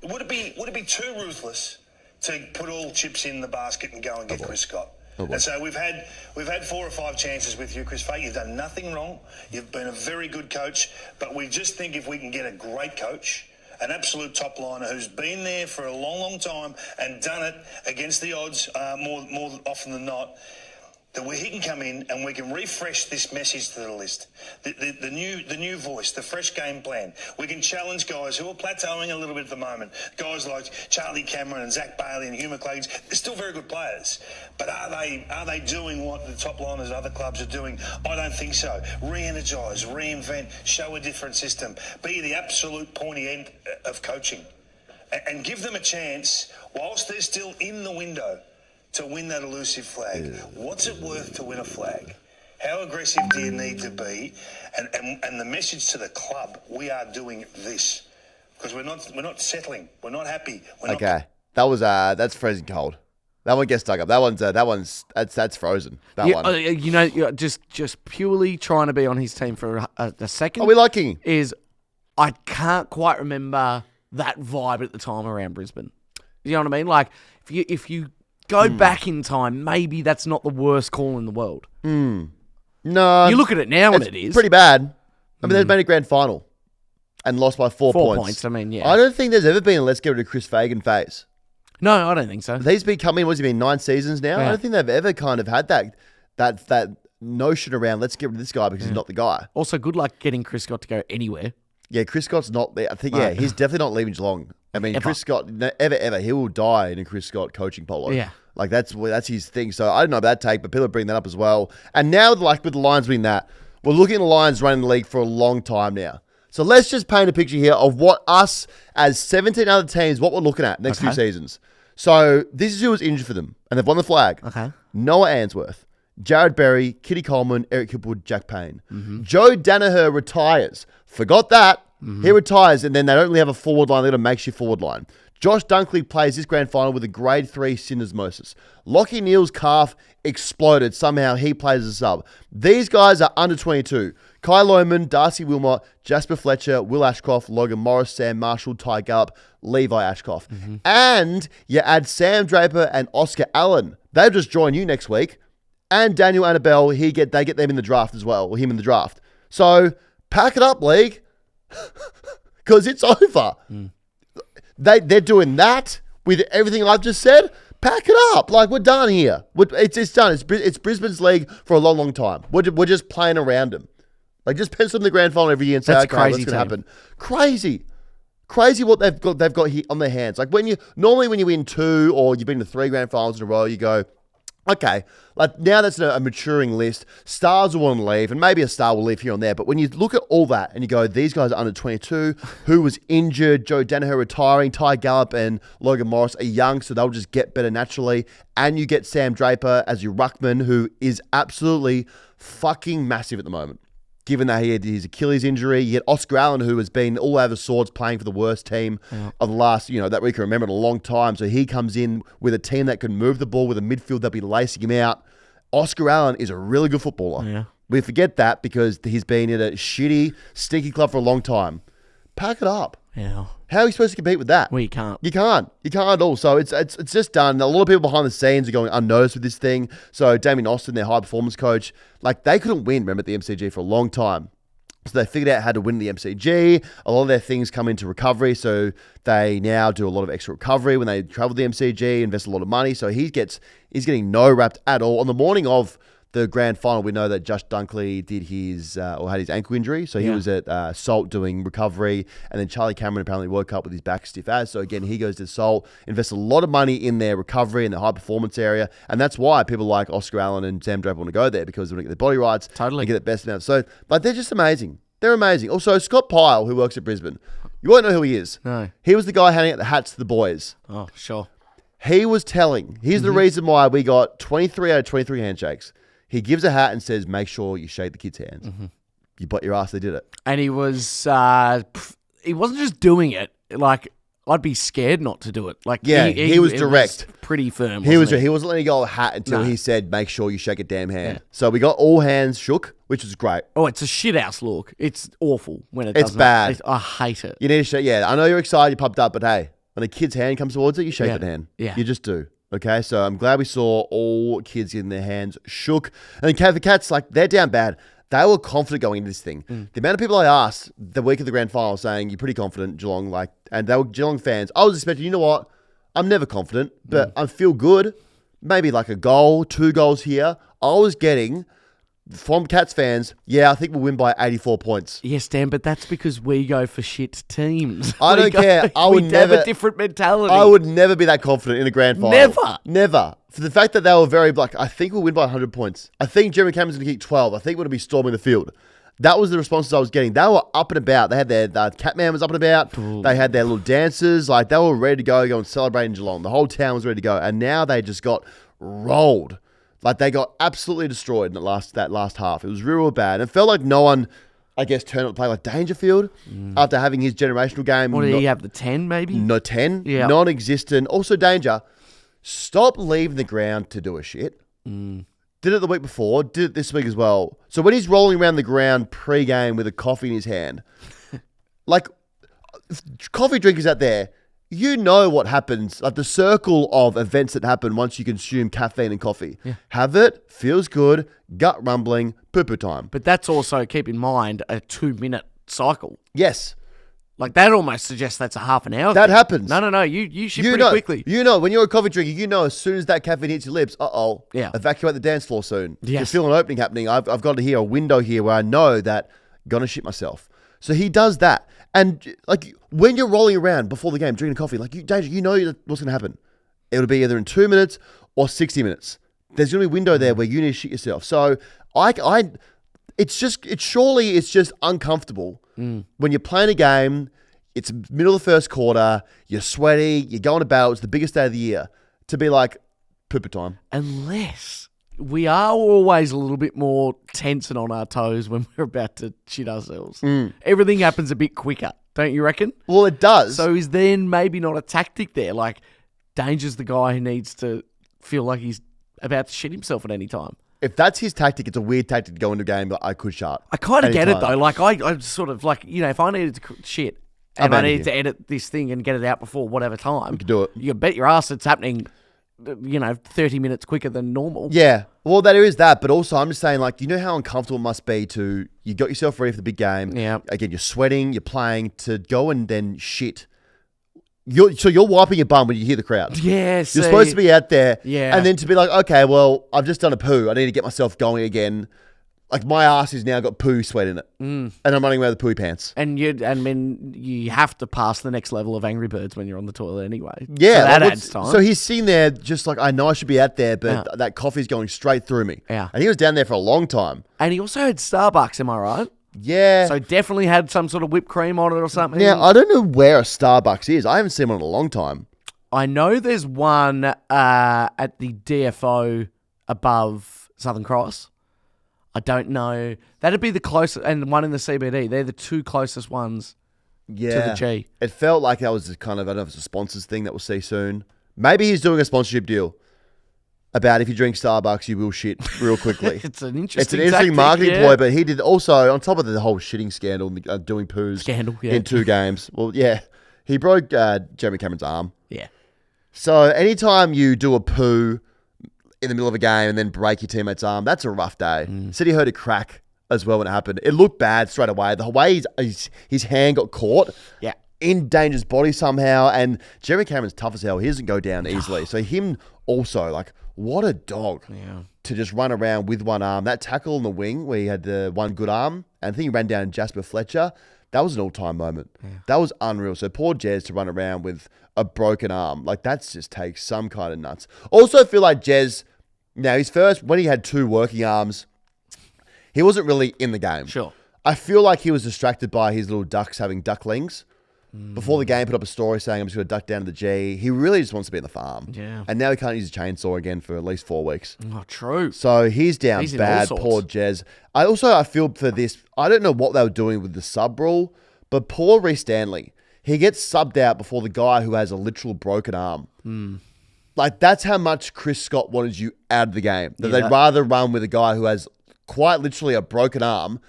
would it be too ruthless to put all chips in the basket and go and get Chris Scott? And so we've had 4 or 5 chances with you, Chris Fagan. You've done nothing wrong. You've been a very good coach, but we just think if we can get a great coach, an absolute top liner who's been there for a long, long time and done it against the odds more often than not, that he can come in and we can refresh this message to the list. The new voice, the fresh game plan. We can challenge guys who are plateauing a little bit at the moment. Guys like Charlie Cameron and Zach Bailey and Hugh McClagan, they're still very good players. But are they doing what the top liners of other clubs are doing? I don't think so. Re-energise, reinvent, show a different system. Be the absolute pointy end of coaching. And give them a chance whilst they're still in the window to win that elusive flag. What's it worth to win a flag? How aggressive do you need to be? And the message to the club, we are doing this. Because we're not settling. We're not happy. That's freezing cold. That one gets dug up. That's frozen. One. Just purely trying to be on his team for a second. Are we liking? I can't quite remember that vibe at the time around Brisbane. You know what I mean? Like if you go back in time, maybe that's not the worst call in the world. No. You look at it now and it is. Pretty bad. I mean, they've made a grand final and lost by 4 points. 4 points, I mean, yeah. I don't think there's ever been a let's get rid of Chris Fagan phase. No, I don't think so. He's been coming, what's he been, 9 seasons now? Yeah. I don't think they've ever kind of had that notion around let's get rid of this guy because he's not the guy. Also, good luck getting Chris Scott to go anywhere. Yeah, Chris Scott's not there. I think, Right. he's definitely not leaving Geelong. I mean, Ever. Chris Scott, ever, he will die in a Chris Scott coaching polo. Yeah. Like, that's his thing. So, I don't know about that take, but people are bringing that up as well. And now, like, with the Lions winning that, we're looking at the Lions running the league for a long time now. So, let's just paint a picture here of what us, as 17 other teams, what we're looking at next few seasons. So, this is who was injured for them, and they've won the flag. Okay. Noah Answorth, Jared Berry, Kitty Coleman, Eric Hipwood, Jack Payne. Joe Danaher retires. Forgot that. He retires, and then they don't really have a forward line. They've got a makeshift forward line. Josh Dunkley plays this grand final with a grade 3 syndesmosis. Lockie Neale's calf exploded. Somehow he plays as a sub. These guys are under 22. Kai Lohman, Darcy Wilmot, Jasper Fletcher, Will Ashcroft, Logan Morris, Sam Marshall, Ty Gallup, Levi Ashcroft. And you add Sam Draper and Oscar Allen. They'll just join you next week. And Daniel Annabelle, they get them in the draft as well, or him in the draft. So pack it up, league, because it's over. They're doing that with everything I've just said. Pack it up. Like, we're done here. It's done. It's Brisbane's league for a long, long time. We're just playing around them. Like, just pencil in the grand final every year and say, That's okay, crazy what's going to team. happen? Crazy what they've got here on their hands. Like, when you win 2 or you've been to 3 grand finals in a row, you go, okay, like now that's a maturing list. Stars will want to leave, and maybe a star will leave here and there. But when you look at all that and you go, these guys are under 22, who was injured, Joe Danaher retiring, Ty Gallup and Logan Morris are young, so they'll just get better naturally. And you get Sam Draper as your ruckman, who is absolutely fucking massive at the moment. Given that he had his Achilles injury, you get Oscar Allen, who has been all over swords playing for the worst team of the last, that we can remember in a long time. So he comes in with a team that can move the ball with a midfield that'll be lacing him out. Oscar Allen is a really good footballer. Yeah. We forget that because he's been in a shitty, stinky club for a long time. Pack it up. Yeah. How are you supposed to compete with that? Well, you can't. You can't at all. So it's just done. A lot of people behind the scenes are going unnoticed with this thing. So Damien Austin, their high performance coach, like they couldn't win, remember, at the MCG for a long time. So they figured out how to win the MCG. A lot of their things come into recovery. So they now do a lot of extra recovery when they travel the MCG, invest a lot of money. So he's getting no wrapped at all. On the morning of the grand final, we know that Josh Dunkley did had his ankle injury. So he was at Salt doing recovery. And then Charlie Cameron apparently woke up with his back stiff as. So again, he goes to Salt, invests a lot of money in their recovery and their high performance area. And that's why people like Oscar Allen and Sam Draper want to go there, because they want to get their body rights. Totally. And get the best amount. So, but they're just amazing. They're amazing. Also, Scott Pyle, who works at Brisbane, You won't know who he is. No. He was the guy handing out the hats to the boys. Oh, sure. He was telling. Here's the reason why we got 23 out of 23 handshakes. He gives a hat and says, make sure you shake the kids' hands. You bet your ass they did it. And he was, he wasn't just doing it. Like, I'd be scared not to do it. Like, Yeah, he was direct. Pretty firm. He wasn't wasn't letting go of a hat until he said, make sure you shake a damn hand. Yeah. So we got all hands shook, which was great. Oh, it's a shithouse look. It's awful when it It's doesn't. bad. I hate it. You need to shake. Yeah, I know you're excited, you're pumped up, but hey, when a kid's hand comes towards it, you shake Yeah. that hand. Yeah. You just do. Okay, so I'm glad we saw all kids getting their hands shook. And the Cats, like, they're down bad. They were confident going into this thing. The amount of people I asked the week of the grand final saying, you're pretty confident, Geelong, like, and they were Geelong fans. I was expecting, you know what? I'm never confident, but I feel good. Maybe like a goal, 2 goals here. I was getting from Cats fans, yeah, I think we'll win by 84 points. Yes, Dan, but that's because we go for shit teams. I don't care. I would we never have a different mentality. I would never be that confident in a grand final. Never. For the fact that they were very, like, I think we'll win by 100 points. I think Jeremy Cameron's going to kick 12. I think we're going to be storming the field. That was the responses I was getting. They were up and about. They had their Catman was up and about. They had their little dances. Like, they were ready to go and celebrate in Geelong. The whole town was ready to go. And now they just got rolled. Like, they got absolutely destroyed in that last half. It was real bad. It felt like no one, I guess, turned up to play like Dangerfield after having his generational game. What did he have, the 10 maybe? No, 10. Yeah. Non-existent. Also, Danger, stop leaving the ground to do a shit. Did it the week before, did it this week as well. So when he's rolling around the ground pre-game with a coffee in his hand, like, coffee drinkers out there, you know what happens, like the circle of events that happen once you consume caffeine and coffee. Yeah. Have it, feels good, gut rumbling, poo-poo time. But that's also, keep in mind, a 2-minute cycle. Yes. Like, that almost suggests that's a half an hour That thing. happens. No. You shit pretty quickly. You know, when you're a coffee drinker, you know as soon as that caffeine hits your lips, Yeah. evacuate the dance floor soon. Yes. You feel an opening happening. I've got to hear a window here where I know that I'm going to shit myself. So he does that. And, like, when you're rolling around before the game, drinking coffee, like, Danger, you know what's going to happen. It'll be either in 2 minutes or 60 minutes. There's going to be a window there where you need to shit yourself. So, it's just uncomfortable when you're playing a game, it's middle of the first quarter, you're sweaty, you're going to battle, it's the biggest day of the year, to be like, pooper time. Unless we are always a little bit more tense and on our toes when we're about to shit ourselves. Everything happens a bit quicker, don't you reckon? Well, it does. So is then maybe not a tactic there? Like, Danger's the guy who needs to feel like he's about to shit himself at any time. If that's his tactic, it's a weird tactic to go into a game that I could shut. I kind of get it, though. Like, I sort of, like, you know, if I needed to shit and I needed to edit this thing and get it out before whatever time, you can do it. You can bet your ass it's happening, 30 minutes quicker than normal. Yeah. Well, there is that, but also I'm just saying, like, you know how uncomfortable it must be you got yourself ready for the big game. Yeah. Again, you're sweating, you're playing, to go and then shit. You're wiping your bum when you hear the crowd. Yeah, You're supposed to be out there. Yeah. And then to be like, okay, well, I've just done a poo. I need to get myself going again. Like, my ass has now got poo sweat in it. And I'm running around with pooey pants. And you have to pass the next level of Angry Birds when you're on the toilet anyway. Yeah. So that adds time. So he's sitting there just like, I know I should be out there, but that coffee's going straight through me. Yeah. And he was down there for a long time. And he also had Starbucks, am I right? Yeah. So definitely had some sort of whipped cream on it or something. Now, I don't know where a Starbucks is. I haven't seen one in a long time. I know there's one at the DFO above Southern Cross. I don't know. That'd be the closest, and one in the CBD. They're the two closest ones to the G. It felt like that was a kind of, I don't know if it's a sponsors thing that we'll see soon. Maybe he's doing a sponsorship deal about if you drink Starbucks, you will shit real quickly. It's an interesting marketing tactic, ploy, but he did also, on top of the whole shitting scandal, doing poos yeah. in 2 games. Well, yeah, he broke Jeremy Cameron's arm. Yeah. So anytime you do a poo in the middle of a game and then break your teammate's arm, that's a rough day. Said he heard a crack as well when it happened. It looked bad straight away. The way his hand got caught in Danger's body somehow, and Jeremy Cameron's tough as hell. He doesn't go down easily. So him also, like, what a dog to just run around with one arm. That tackle in the wing where he had the one good arm, and I think he ran down Jasper Fletcher, that was an all-time moment. Yeah. That was unreal. So poor Jez to run around with a broken arm, like, that's just takes some kind of nuts. Also feel like Jez, now his first, when he had 2 working arms, he wasn't really in the game. Sure. I feel like he was distracted by his little ducks having ducklings. Before the game, put up a story saying, I'm just going to duck down to the G. He really just wants to be in the farm. Yeah. And now he can't use a chainsaw again for at least 4 weeks. Oh, true. So he's down He's in bad, all poor sorts. Jez. I feel for this. I don't know what they were doing with the sub rule, but poor Reece Stanley. He gets subbed out before the guy who has a literal broken arm. Like, that's how much Chris Scott wanted you out of the game. That they'd rather run with a guy who has quite literally a broken arm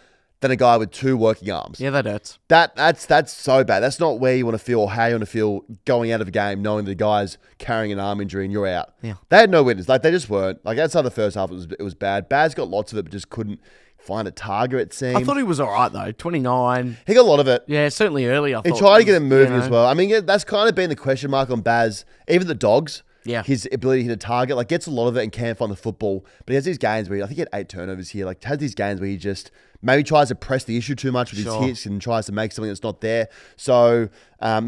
than a guy with 2 working arms. Yeah, that hurts. That's so bad. That's not where you want to feel or how you want to feel going out of a game knowing the guy's carrying an arm injury and you're out. Yeah. They had no witness. Like, they just weren't. Like, outside the first half, it was bad. Baz got lots of it, but just couldn't find a target, it seemed. I thought he was all right, though. 29. He got a lot of it. Yeah, certainly early, I He thought. tried to get him moving you know. as well. I mean, yeah, that's kind of been the question mark on Baz. Even the Dogs. Yeah. His ability to hit a target, like, gets a lot of it and can't find the football. But he has these games where I think he had 8 turnovers here. Like, has these games where he just maybe tries to press the issue too much with his hits and tries to make something that's not there. So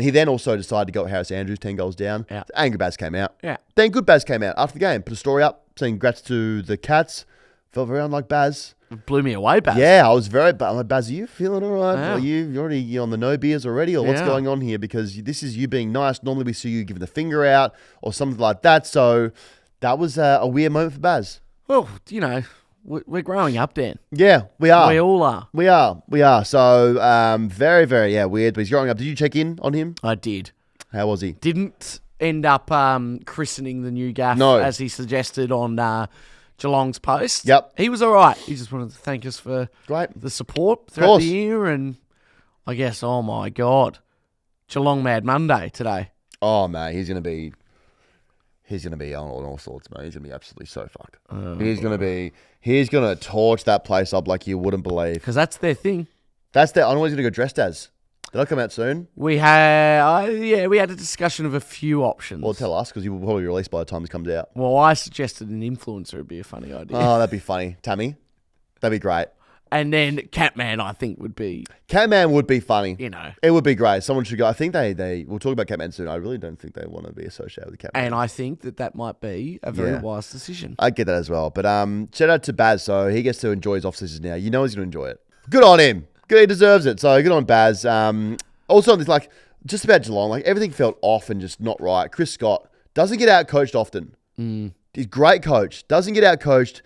he then also decided to go with Harris Andrews, 10 goals down. Yeah. Angry Baz came out. Yeah. Then good Baz came out after the game. Put a story up saying congrats to the Cats. Felt very unlike Baz. It blew me away, Baz. Yeah, I was very bad. I'm like, Baz, are you feeling all right? Yeah. Are you already on the no beers already? Or what's Yeah. going on here? Because this is you being nice. Normally we see you giving the finger out or something like that. So that was a weird moment for Baz. Well, you know, we're growing up, Dan. Yeah, we are. We all are. We are. So very, very, weird. But he's growing up. Did you check in on him? I did. How was he? Didn't end up christening the new gaff No. as he suggested on Geelong's post. Yep. He was all right. He just wanted to thank us for the support throughout course. the year. And I guess, oh my God, Geelong Mad Monday today. Oh, man, he's going to be on all sorts, man. He's going to be absolutely so fucked. He's going to torch that place up like you wouldn't believe. Because that's their thing. I don't know what he's going to go dressed as. Did I come out soon? We had, we had a discussion of a few options. Well, tell us, because you will probably be released by the time this comes out. Well, I suggested an influencer would be a funny idea. Oh, that'd be funny. Tammy, that'd be great. And then Catman, I think, would be, Catman would be funny. you know. It would be great. Someone should go. I think we'll talk about Catman soon. I really don't think they want to be associated with Catman. And I think that might be a very wise decision. I get that as well. But shout out to Baz. So he gets to enjoy his off-season now. You know he's going to enjoy it. Good on him. Good, he deserves it. So good on Baz. Also, on this, like, just about Geelong, like, everything felt off and just not right. Chris Scott doesn't get out-coached often. He's a great coach. Doesn't get out-coached.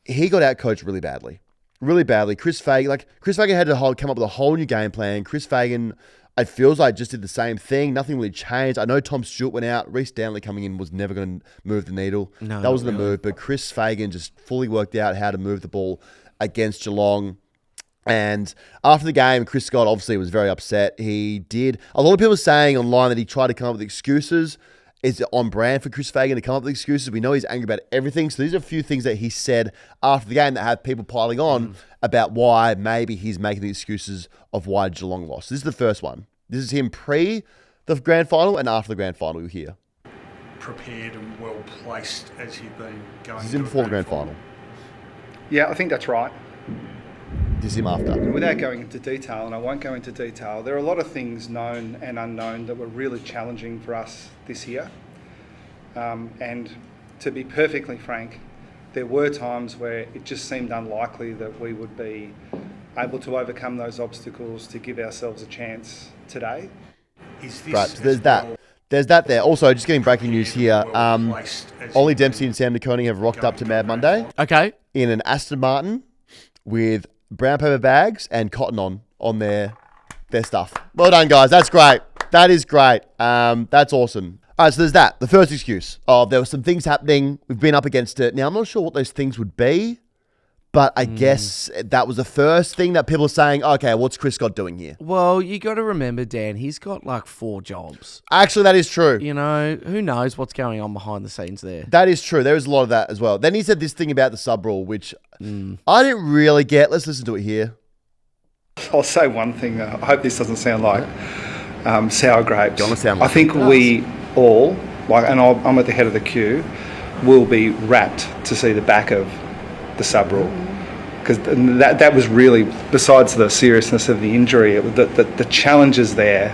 He got out-coached really badly. Really badly. Chris Fagan had to come up with a whole new game plan. Chris Fagan, it feels like, just did the same thing. Nothing really changed. I know Tom Stewart went out. Reece Stanley coming in was never going to move the needle. No, that wasn't not the move. But Chris Fagan just fully worked out how to move the ball against Geelong. And after the game, Chris Scott obviously was very upset. He did. A lot of people saying online that he tried to come up with excuses. Is it on brand for Chris Fagan to come up with excuses? We know he's angry about everything. So these are a few things that he said after the game that have people piling on about why maybe he's making the excuses of why Geelong lost. This is the first one. This is him pre the grand final and after the grand final. You'll hear. Prepared and well placed as you've been going. This is him before the grand final. Yeah, I think that's right. This is him after. Without going into detail, and I won't go into detail, there are a lot of things known and unknown that were really challenging for us this year. And to be perfectly frank, there were times where it just seemed unlikely that we would be able to overcome those obstacles to give ourselves a chance today. Is this Right, so there's that. There's that there. Also, just getting breaking news here. Ollie Dempsey and Sam Nicconi have rocked up to Mad Monday Okay. in an Aston Martin with brown paper bags and cotton on their stuff. Well done, guys. That's great. That is great. That's awesome. All right, so there's that. The first excuse of there were some things happening. We've been up against it. Now, I'm not sure what those things would be, but I guess that was the first thing that people are saying, okay, what's Chris Scott doing here? Well, you got to remember, Dan, he's got like 4 jobs. Actually, that is true. You know, who knows what's going on behind the scenes there. That is true. There is a lot of that as well. Then he said this thing about the sub rule, which I didn't really get. Let's listen to it here. I'll say one thing. I hope this doesn't sound like sour grapes. Don't sound like I think we all, and I'm at the head of the queue, will be rapt to see the back of the sub rule. Because that was really, besides the seriousness of the injury, the challenges there,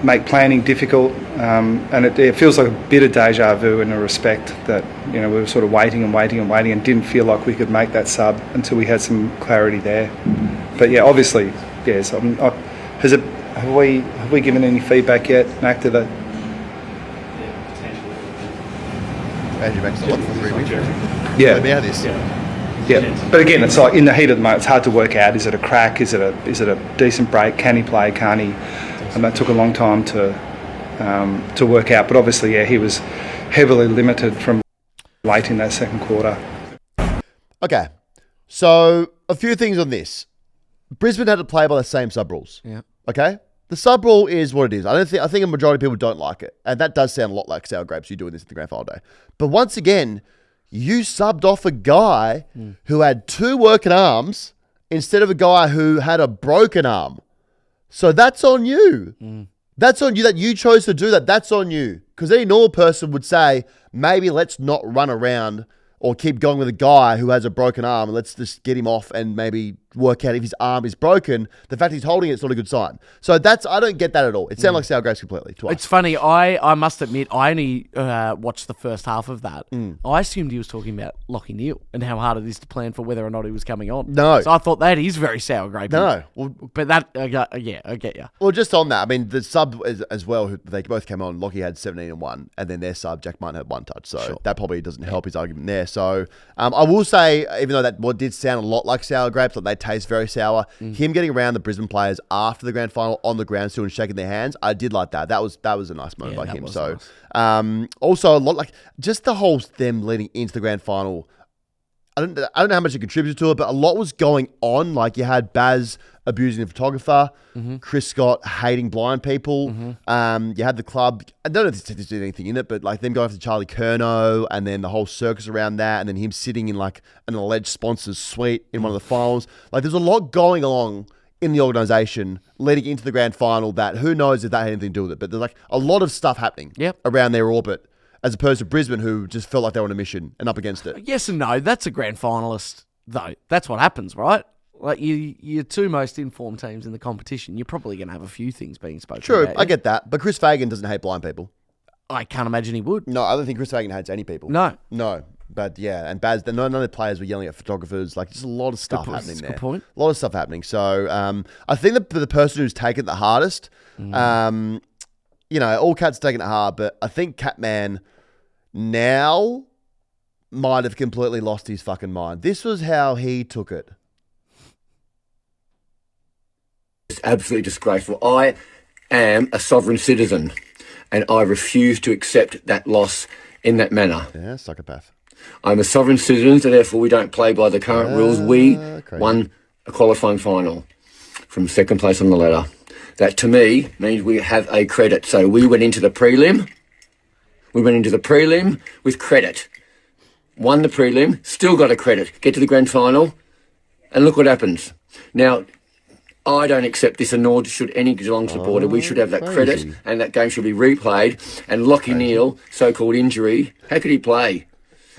make planning difficult, and it feels like a bit of deja vu in a respect that we were sort of waiting and didn't feel like we could make that sub until we had some clarity there. But yeah, obviously yes, have we given any feedback yet, Mac, to that? Andrew makes a lot for 3 weeks. Yeah. Let me out this. Yeah, but again, it's like in the heat of the moment, it's hard to work out. Is it a crack? Is it a decent break? Can he play? Can't he? And that took a long time to work out. But obviously, yeah, he was heavily limited from late in that second quarter. Okay, so a few things on this. Brisbane had to play by the same sub rules. Yeah. Okay. The sub rule is what it is. I think a majority of people don't like it, and that does sound a lot like sour grapes. You doing this at the grand final day, but once again, you subbed off a guy who had 2 working arms instead of a guy who had a broken arm. So that's on you. That's on you that you chose to do that. That's on you. Because any normal person would say, maybe let's not run around or keep going with a guy who has a broken arm. Let's just get him off and maybe work out if his arm is broken. The fact he's holding it's not a good sign. So I don't get that at all. It sounds like sour grapes completely to us. It's funny. I must admit, I only watched the first half of that. I assumed he was talking about Lockie Neale and how hard it is to plan for whether or not he was coming on. No. So I thought that is very sour grapey. No. Well, but that, I get you. Well, just on that, I mean, the sub as well, they both came on. Lockie had 17 and 1, and then their sub, Jack Martin, had 1 touch. So that probably doesn't help his argument there. So I will say, even though that did sound a lot like sour grapes, like they taste very sour, him getting around the Brisbane players after the grand final on the ground still and shaking their hands, I did like that. That was a nice moment by him. So nice. Also a lot like just the whole them leading into the grand final. I don't know how much it contributed to it, but a lot was going on. Like you had Baz abusing the photographer, Chris Scott hating blind people. You had the club. I don't know if there's anything in it, but like them going after Charlie Curnow, and then the whole circus around that, and then him sitting in like an alleged sponsor's suite in one of the finals. Like there's a lot going along in the organisation leading into the grand final that who knows if that had anything to do with it. But there's like a lot of stuff happening around their orbit, as opposed to Brisbane, who just felt like they were on a mission and up against it. Yes and no. That's a grand finalist, though. That's what happens, right? Like your 2 most informed teams in the competition, you're probably going to have a few things being spoken True, about. I get that. But Chris Fagan doesn't hate blind people. I can't imagine he would. No, I don't think Chris Fagan hates any people. No. But yeah, and Baz, none of the players were yelling at photographers. Like, just a lot of stuff happening there. Good point. A lot of stuff happening. So I think the person who's taken it the hardest, all cats taking it hard, but I think Catman now might have completely lost his fucking mind. This was how he took it. It's absolutely disgraceful. I am a sovereign citizen, and I refuse to accept that loss in that manner. Yeah, psychopath. I'm a sovereign citizen, and therefore we don't play by the current rules. We won a qualifying final from second place on the ladder. That, to me, means we have a credit. So we went into the prelim. We went into the prelim with credit. Won the prelim, still got a credit. Get to the grand final, and look what happens. Now, I don't accept this, and nor should any Geelong supporter. We should have that credit, and that game should be replayed. And Lockie Neale, so-called injury, how could he play?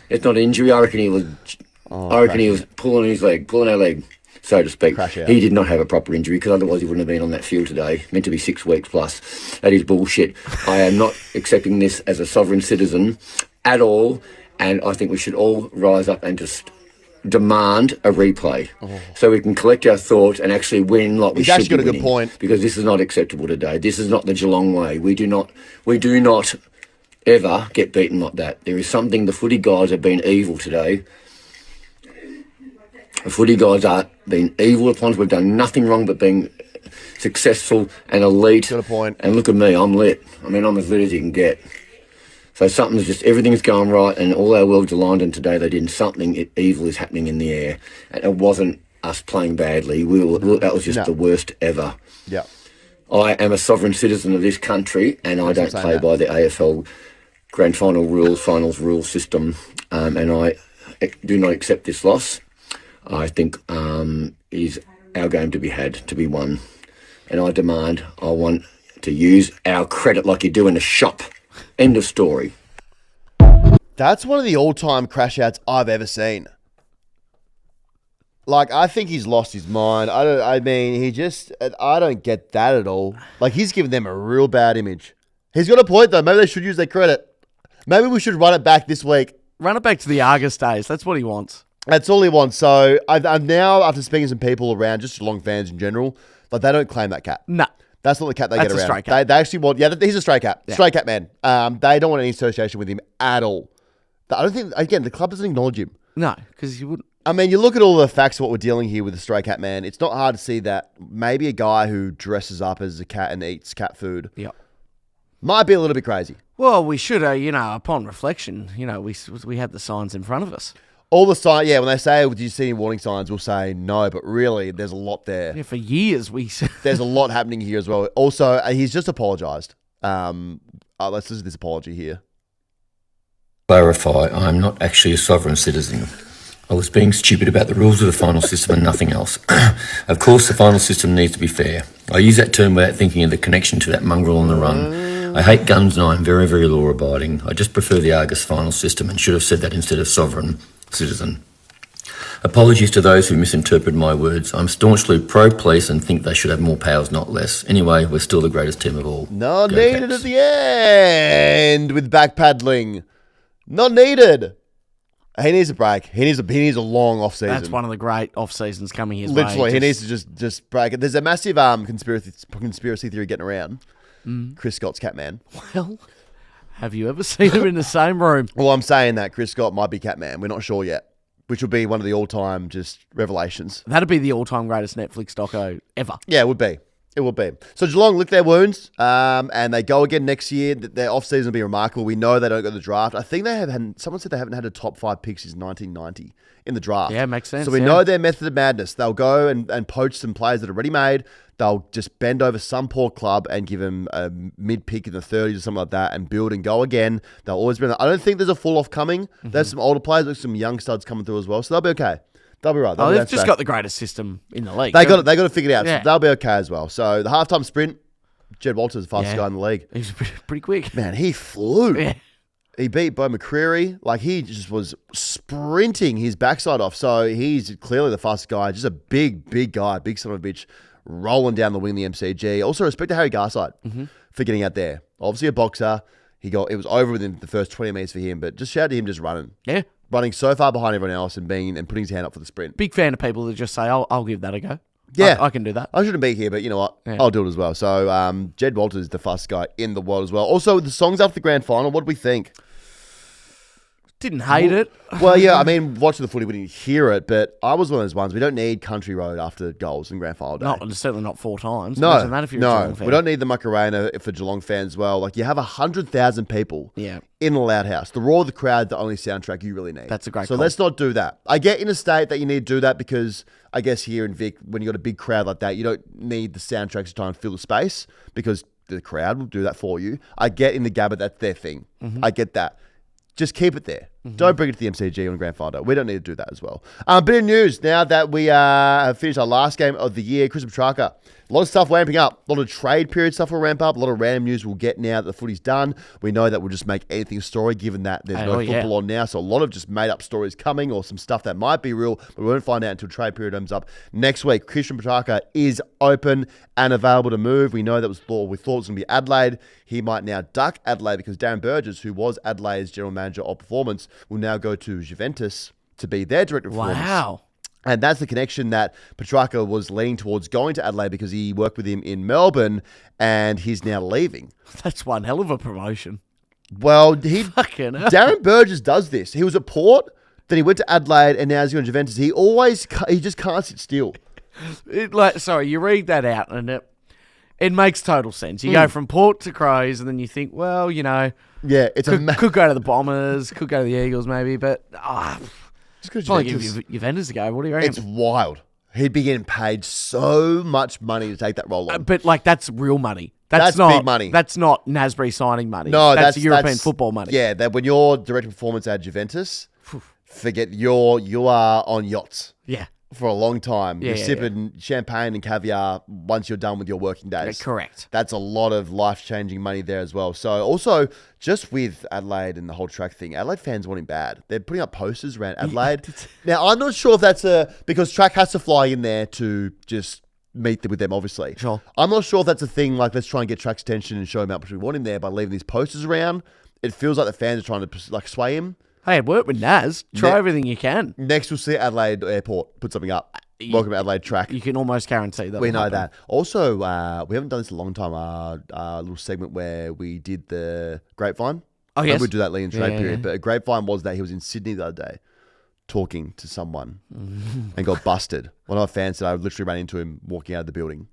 It's not injury. I reckon he was pulling our leg, so to speak. He did not have a proper injury, because otherwise he wouldn't have been on that field today. Meant to be 6 weeks plus. That is bullshit. I am not accepting this as a sovereign citizen at all, and I think we should all rise up and just demand a replay so we can collect our thoughts and actually win like we should be winning. He's actually got a good point. Because this is not acceptable today. This is not the Geelong way. We do not ever get beaten like that. There is something, the footy guys have been evil today. The footy guys are being evil upon us. We've done nothing wrong but being successful and elite. Got a point. And look at me, I'm lit. I mean, I'm as lit as you can get. So everything's going right, and all our world's aligned, and today they did something evil is happening in the air. And it wasn't us playing badly. That was just the worst ever. Yeah. I am a sovereign citizen of this country, and I don't play by the AFL grand final rules, finals rule system, and I do not accept this loss. I think is our game to be had, to be won. And I want to use our credit like you do in a shop. End of story. That's one of the all-time crash outs I've ever seen. Like, I think he's lost his mind. I don't get that at all. Like, he's giving them a real bad image. He's got a point, though. Maybe they should use their credit. Maybe we should run it back this week. Run it back to the Argus days. That's what he wants. That's all he wants. So, I've now, after speaking to some people around, just Geelong fans in general, Like, they don't claim that cat. No. That's not the cat they That's get a around. stray cat. They actually want, he's a stray cat. Yeah. Stray cat man. They don't want any association with him at all. I don't think, again, the club doesn't acknowledge him. No, because you wouldn't. I mean, you look at all the facts of what we're dealing here with the stray cat man. It's not hard to see that maybe a guy who dresses up as a cat and eats cat food might be a little bit crazy. Well, we should, upon reflection, we had the signs in front of us. All the signs, when they say, "Do you see any warning signs?" we'll say no, but really, there's a lot there. Yeah, for years there's a lot happening here as well. Also, he's just apologised. Let's listen to this apology here. Clarify, I'm not actually a sovereign citizen. I was being stupid about the rules of the final system and nothing else. Of course, the final system needs to be fair. I use that term without thinking of the connection to that mongrel on the run. I hate guns and I'm very, very law-abiding. I just prefer the Argus final system and should have said that instead of sovereign citizen. Apologies to those who misinterpret my words. I'm staunchly pro-police and think they should have more powers, not less. Anyway, we're still the greatest team of all. Not Go needed Cats. at the end with backpaddling. Not needed. He needs a break. He needs a long off season. That's one of the great off seasons coming his way. Literally, he needs to just break it. There's a massive conspiracy theory getting around. Chris Scott's Catman. Well, have you ever seen him in the same room? Well, I'm saying that Chris Scott might be Catman. We're not sure yet. Which would be one of the all-time just revelations. That'd be the all-time greatest Netflix doco ever. Yeah, it would be. It would be. So Geelong lick their wounds, and they go again next year. Their off-season will be remarkable. We know they don't go to the draft. I think someone said they haven't had a top 5 pick since 1990 in the draft. Yeah, makes sense. So we know their method of madness. They'll go and poach some players that are already made. They'll just bend over some poor club and give them a mid-pick in the 30s or something like that and build and go again. They'll always be. I don't think there's a fall-off coming. There's some older players, there's some young studs coming through as well. So they'll be okay. They'll be right. They've just got the greatest system in the league. They got it figured out. Yeah. So they'll be okay as well. So the halftime sprint, Jed Walters, the fastest guy in the league. He's pretty quick. Man, he flew. Yeah. He beat Bo McCreary. Like, he just was sprinting his backside off. So he's clearly the fastest guy. Just a big guy, big son of a bitch, rolling down the wing of the MCG. Also, respect to Harry Garside for getting out there. Obviously a boxer. It was over within the first 20 metres for him, but just shout out to him just running. Yeah. Running so far behind everyone else and putting his hand up for the sprint. Big fan of people that just say, I'll give that a go. Yeah. I can do that. I shouldn't be here, but you know what? Yeah. I'll do it as well. So, Jed Walters is the fastest guy in the world as well. Also, the songs after the grand final, what did we think? Didn't hate it. Well, yeah, I mean, watching the footy, we didn't hear it, but I was one of those ones. We don't need Country Road after goals in grand final day. Certainly not 4 times. No, Imagine that if you're a Geelong fan. We don't need the Macarena for Geelong fans as well. Like, you have 100,000 people in the Loud House. The roar of the crowd, the only soundtrack you really need. That's a great So call. let's not do that. I get in a state that you need to do that because I guess here in Vic, when you got a big crowd like that, you don't need the soundtracks to try and fill the space because the crowd will do that for you. I get in the Gabba, that's their thing. I get that. Just keep it there. Don't bring it to the MCG on Grand Final. We don't need to do that as well. Bit of news now that we have finished our last game of the year. Chris Petrarca, a lot of stuff ramping up. A lot of trade period stuff will ramp up. A lot of random news we'll get now that the footy's done. We know that we'll just make anything a story given that there's no football on now. So a lot of just made up stories coming or some stuff that might be real, but we won't find out until trade period opens up next week. Christian Petrarca is open and available to move. We know that we thought it was going to be Adelaide. He might now duck Adelaide because Darren Burgess, who was Adelaide's general manager of performance, will now go to Juventus to be their director of performance. Wow. And that's the connection that Petrarca was leaning towards going to Adelaide because he worked with him in Melbourne and he's now leaving. That's one hell of a promotion. Well, Fucking hell. Darren Burgess does this. He was at Port, then he went to Adelaide, and now he's going to Juventus. He just can't sit still. You read that out and it makes total sense. You go from Port to Crows and then you think, well, Yeah, it's could go to the Bombers, could go to the Eagles maybe, but just go to probably Juventus. give Juventus a go. What do you reckon? It's wild. He'd be getting paid so much money to take that role on. But that's real money. That's not not big money. That's not Nasbury signing money. No, that's European football money. Yeah, that when you're director of performance at Juventus, forget you are on yachts. Yeah. For a long time. Yeah, You're sipping champagne and caviar once you're done with your working days. Yeah, correct. That's a lot of life-changing money there as well. So also, just with Adelaide and the whole track thing, Adelaide fans want him bad. They're putting up posters around Adelaide. Now, I'm not sure if that's because track has to fly in there to just meet with them, obviously. Sure. I'm not sure if that's a thing, like, let's try and get track's attention and show him how much we want him there by leaving these posters around. It feels like the fans are trying to sway him. Hey, it worked with Naz. Try everything you can. Next, we'll see Adelaide Airport put something up. Welcome to Adelaide track. You can almost guarantee that. We will know happen. that. Also, we haven't done this in a long time. Our little segment where we did the grapevine. Oh, yes. We do that Lions trade period. Yeah. But a grapevine was that he was in Sydney the other day talking to someone and got busted. One of our fans said I literally ran into him walking out of the building.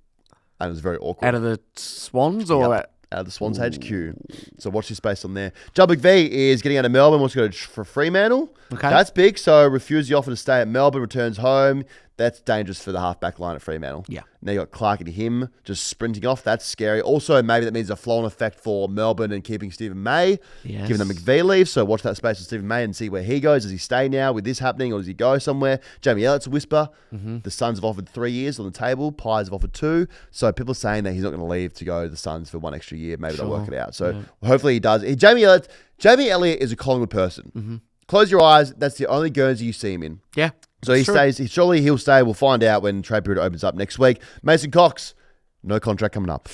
And it was very awkward. Out of the Swans or Yep. Out of the Swans HQ. So watch this space on there. Joe McVee is getting out of Melbourne, wants to go for Fremantle. Okay. That's big. So refused the offer to stay at Melbourne, returns home. That's dangerous for the halfback line at Fremantle. Yeah. Now you got Clark and him just sprinting off. That's scary. Also, maybe that means a flow-on effect for Melbourne and keeping Stephen May, Yes. giving them McVee leave. So watch that space with Stephen May and see where he goes. Does he stay now with this happening or does he go somewhere? Jamie Elliott's a whisper. The Suns have offered 3 years on the table. Pies have offered 2. So people are saying that he's not going to leave to go to the Suns for 1 extra year. Maybe they'll work it out. So hopefully he does. Jamie Elliott is a Collingwood person. Close your eyes. That's the only Guernsey you see him in. Yeah. So he stays. Surely he'll stay. We'll find out when trade period opens up next week. Mason Cox, no contract coming up.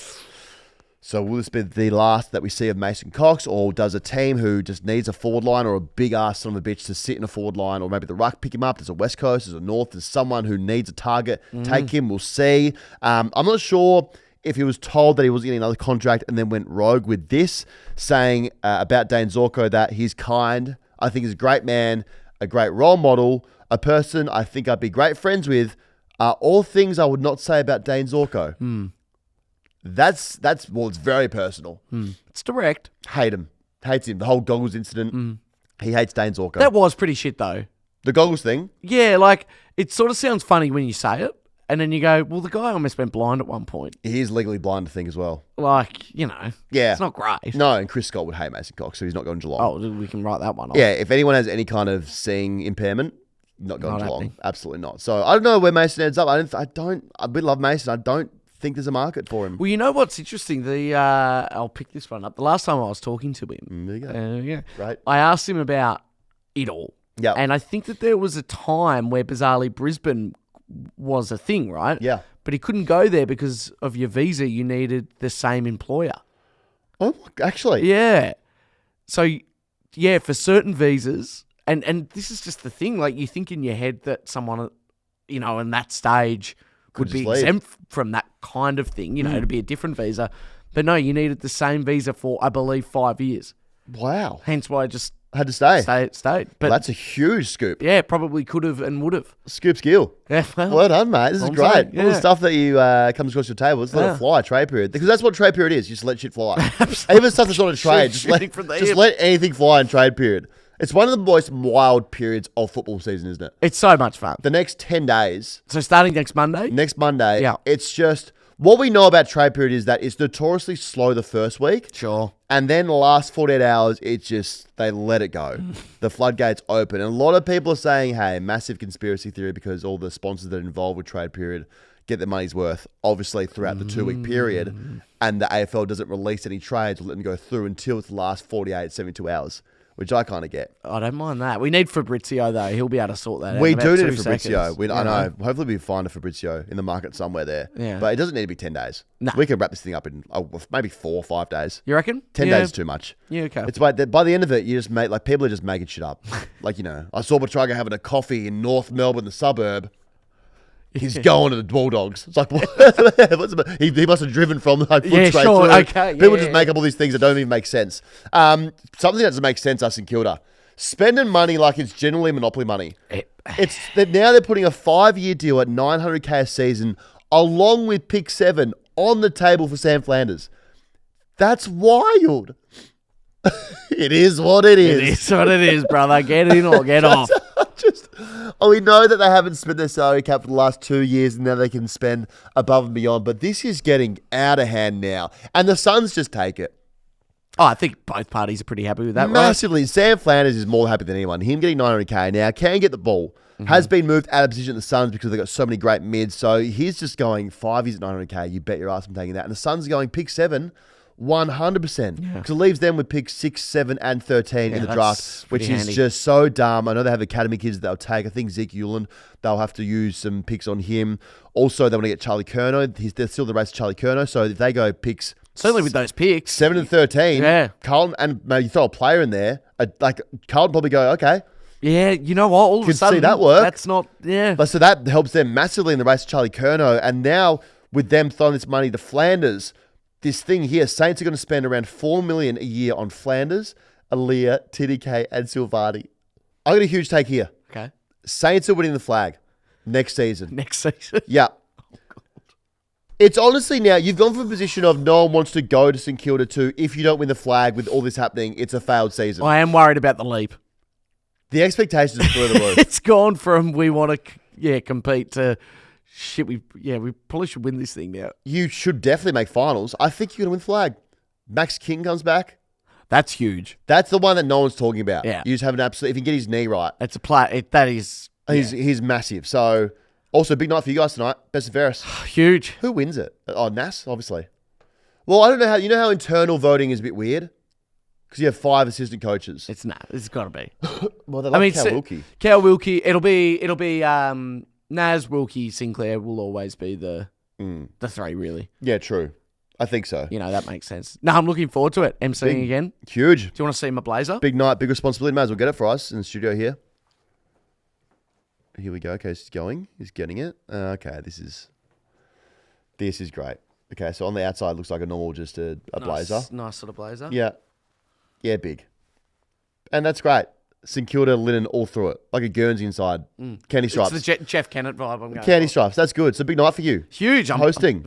So will this be the last that we see of Mason Cox, or does a team who just needs a forward line or a big ass son of a bitch to sit in a forward line, or maybe the ruck pick him up? There's a West Coast, there's a North, there's someone who needs a target. Take him. We'll see. I'm not sure if he was told that he wasn't getting another contract and then went rogue with this, saying about Dane Zorko that he's kind. I think he's a great man, a great role model, a person I think I'd be great friends with. All things I would not say about Dane Zorko. That's well, it's very personal. It's direct. Hate him. Hates him. The whole goggles incident. He hates Dane Zorko. That was pretty shit, though. The goggles thing. Yeah, like, it sort of sounds funny when you say it, and then you go, well, the guy almost went blind at one point. He is legally blind, I think, as well. Like, you know, Yeah. it's not great. No, and Chris Scott would hate Mason Cox, so he's not going to Geelong. Oh, we can write that one off. Yeah, if anyone has any kind of seeing impairment, not going Not to Geelong. happening. Absolutely not. So I don't know where Mason ends up. We love Mason. I don't think there's a market for him. Well, you know what's interesting? I'll pick this one up. The last time I was talking to him, There you go. Right. I asked him about it all. Yeah. And I think that there was a time where bizarrely Brisbane was a thing, right? Yeah. But he couldn't go there because of your visa. You needed the same employer. Oh, actually. Yeah. So, yeah, for certain visas, and this is just the thing, like you think in your head that someone, you know, in that stage Could would be just leave. exempt from that kind of thing, you know, to be a different visa. But no, you needed the same visa for, I believe, 5 years. Wow. Hence why I just Had to stay. stayed. But Well, that's a huge scoop. yeah, probably could have and would have. Scoop skill. Yeah, Well done, mate. This is I'm great. saying, All the yeah. stuff that you comes across your table, it's let Yeah. it fly, trade period. Because that's what trade period is. You just let shit fly. Even stuff that's not a trade. Shooting from the Just hip. let anything fly in trade period. It's one of the most wild periods of football season, isn't it? It's so much fun. The next 10 days, So starting next Monday, next Monday, Yeah. it's just... What we know about trade period is that it's notoriously slow the first week. sure. And then the last 48 hours, it's just, they let it go. The floodgates open. And a lot of people are saying, hey, massive conspiracy theory because all the sponsors that are involved with trade period get their money's worth, obviously, throughout the 2-week period. And the AFL doesn't release any trades or let them go through until it's the last 48, 72 hours, which I kind of get. I don't mind that. We need Fabrizio, though. He'll be able to sort that out. We in do about need a 2 Fabrizio. seconds, I you know. Hopefully we find a Fabrizio in the market somewhere there. Yeah. But it doesn't need to be 10 days. Nah. We can wrap this thing up in maybe 4 or 5 days. You reckon? 10 Yeah. days is too much. Yeah, okay. It's by the end of it, you just make, like, people are just making shit up. Like, you know, I saw Petraga having a coffee in North Melbourne, the suburb. He's going to the Bulldogs. It's like, what? he must have driven from like foot Yeah, straight sure. through. Okay, People yeah, just make up all these things that don't even make sense. Something that doesn't make sense, us in Kilda. Spending money like it's generally Monopoly money. It's that now they're putting a 5-year deal at $900K a season along with pick 7 on the table for Sam Flanders. That's wild. It is what it is. It is what it is, brother. Get in or get off. We know that they haven't spent their salary cap for the last 2 years and now they can spend above and beyond, but this is getting out of hand now. And the Suns just take it. Oh, I think both parties are pretty happy with that, right? Massively. Sam Flanders is more happy than anyone. Him getting $900K now, can get the ball. Has been moved out of position at the Suns because they've got so many great mids. So he's just going 5 years at $900K. You bet your ass I'm taking that. And the Suns are going pick 7, 100%. Because it leaves them with picks 6, 7, and 13 in the draft, which pretty is handy. just so dumb. I know they have academy kids that they'll take. I think Zeke Uland, they'll have to use some picks on him. Also, they want to get Charlie Curnow. They're still the race to Charlie Curnow. So if they go picks... Certainly with those picks. 7 and 13. Yeah. Carlton, and maybe you throw a player in there. Like, Carlton probably go, okay, Yeah, you know what? All of a Could sudden, see that work. That's not, yeah. But so that helps them massively in the race to Charlie Curnow. And now with them throwing this money to Flanders, this thing here, Saints are going to spend around $4 million a year on Flanders, Aaliyah, TDK, and Silvati. I got a huge take here. Okay. Saints are winning the flag next season. Next season. Yeah. It's honestly now, you've gone from a position of no one wants to go to St Kilda to if you don't win the flag with all this happening, it's a failed season. I am worried about the leap. The expectations are through the roof. It's gone from we want to compete to shit. We probably should win this thing now. You should definitely make finals. I think you're going to win flag. Max King comes back. That's huge. That's the one that no one's talking about. Yeah. You just have an absolute, if you can get his knee right. It's a play. That is. He's massive. So, also, big night for you guys tonight. Best of Ferris. Huge. Who wins it? Oh, Nas, obviously. Well, I don't know how, you know how internal voting is a bit weird? Because you have 5 assistant coaches. It's got to be. Well, they love Cal Wilkie. Cal Wilkie. It'll be Nas, Wilkie, Sinclair will always be the 3 really. Yeah, true. I think so. You know, that makes sense. No, I'm looking forward to it. MCing again. Huge. Do you want to see my blazer? Big night, big responsibility. May as well get it for us in the studio here. Here we go. Okay, he's going. He's getting it. Okay, this is great. Okay, so on the outside looks like a normal, just a blazer. Nice sort of blazer. Yeah. Yeah, big. And that's great. St Kilda linen all through it. Like a Guernsey inside. Candy stripes. It's the Jeff Kennett vibe I'm going Candy for. stripes. That's good. It's a big night for you. Huge. Hosting.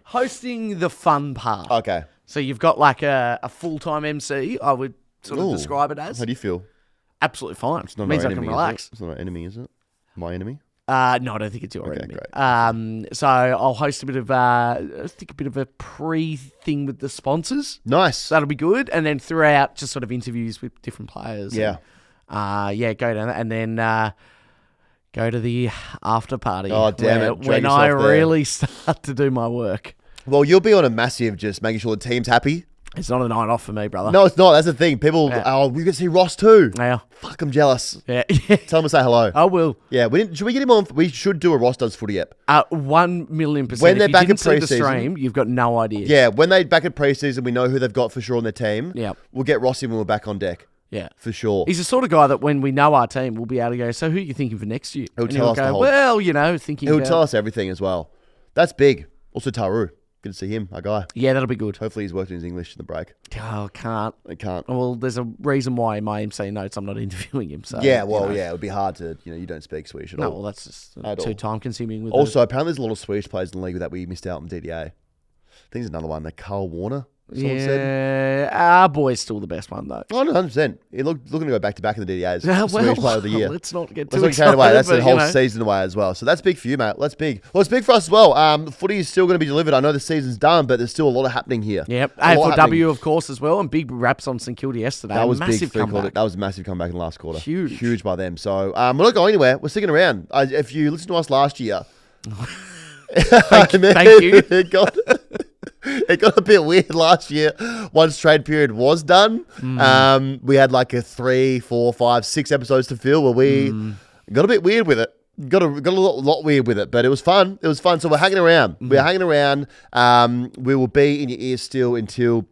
Hosting the fun part. Okay. So you've got like a full-time MC, I would sort of describe it as. How do you feel? Absolutely fine. It's not means our I can enemy, relax. It's not our enemy, is it? My enemy? No, I don't think it's your enemy. Great. So I'll host a bit of a pre-thing with the sponsors. Nice. So that'll be good. And then throughout, just sort of interviews with different players. Yeah. And, go down and then go to the after party. Oh, damn it. Drag When I yourself there. really start to do my work. Well, you'll be on a massive just making sure the team's happy. It's not a night off for me, brother. No, it's not. That's the thing. People, we can see Ross too. Yeah. Fuck, I'm jealous. Yeah. Tell him to say hello. I will. Yeah, should we get him on? We should do a Ross Does Footy app. 1,000,000%. When they're if back you didn't in see the pre-season- stream, you've got no idea. Yeah, when they're back at preseason, we know who they've got for sure on their team. Yeah. We'll get Ross in when we're back on deck. Yeah. For sure. He's the sort of guy that when we know our team, we'll be able to go, so who are you thinking for next year? He'll And tell us the go, whole- well, thinking He'll about... tell us everything as well. That's big. Also, Taru. Good to see him, our guy. Yeah, that'll be good. Hopefully he's worked in his English in the break. Oh, can't. I can't. Well, there's a reason why in my MC notes I'm not interviewing him. So Yeah, well, yeah, it would be hard to, you don't speak Swedish at all. No, well, that's just At too all. time consuming. With Also, apparently there's a lot of Swedish players in the league that we missed out on DDA. I think there's another one, that Carl Warner. Someone said. Our boy's still the best one though. Oh, no, 100%. He looking to go back to back in the DDAs. Swedish Player of the Year. Let's not get Let's too not carried away. excited. That's the but, whole season away as well. So that's big for you, mate. That's big. Well, it's big for us as well. Footy is still going to be delivered. I know the season's done, but there's still a lot of happening here. Yep. A lot happening. AFLW, of course, as well, and big raps on St Kilda yesterday. That was massive big. comeback. That was a massive comeback in the last quarter. Huge by them. So we're not going anywhere. We're sticking around. If you listened to us last year, thank you. It got a bit weird last year. Once trade period was done, we had like a 3, 4, 5, 6 episodes to fill where we got a bit weird with it. Got a lot weird with it, but it was fun. It was fun. So we're hanging around. We're hanging around. We will be in your ears still until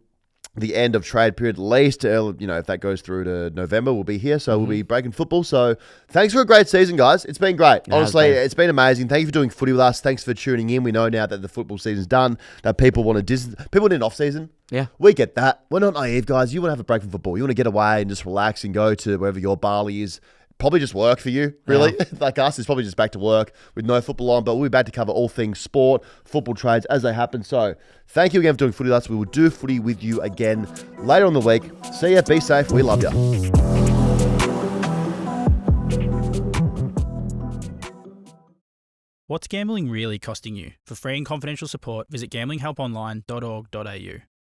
the end of trade period, at least. If that goes through to November, we'll be here. So we'll be breaking football. So thanks for a great season, guys. It's been great. Honestly, it's been amazing. Thank you for doing footy with us. Thanks for tuning in. We know now that the football season's done, that people need an off season. Yeah. We get that. We're not naive, guys. You want to have a break from football. You want to get away and just relax and go to wherever your Bali is. Probably just work for you, really. Yeah. Like us, it's probably just back to work with no football on, but we'll be back to cover all things sport, football trades as they happen. So thank you again for doing footy with us. We will do footy with you again later on the week. See ya. Be safe. We love you. What's gambling really costing you? For free and confidential support, visit gamblinghelponline.org.au.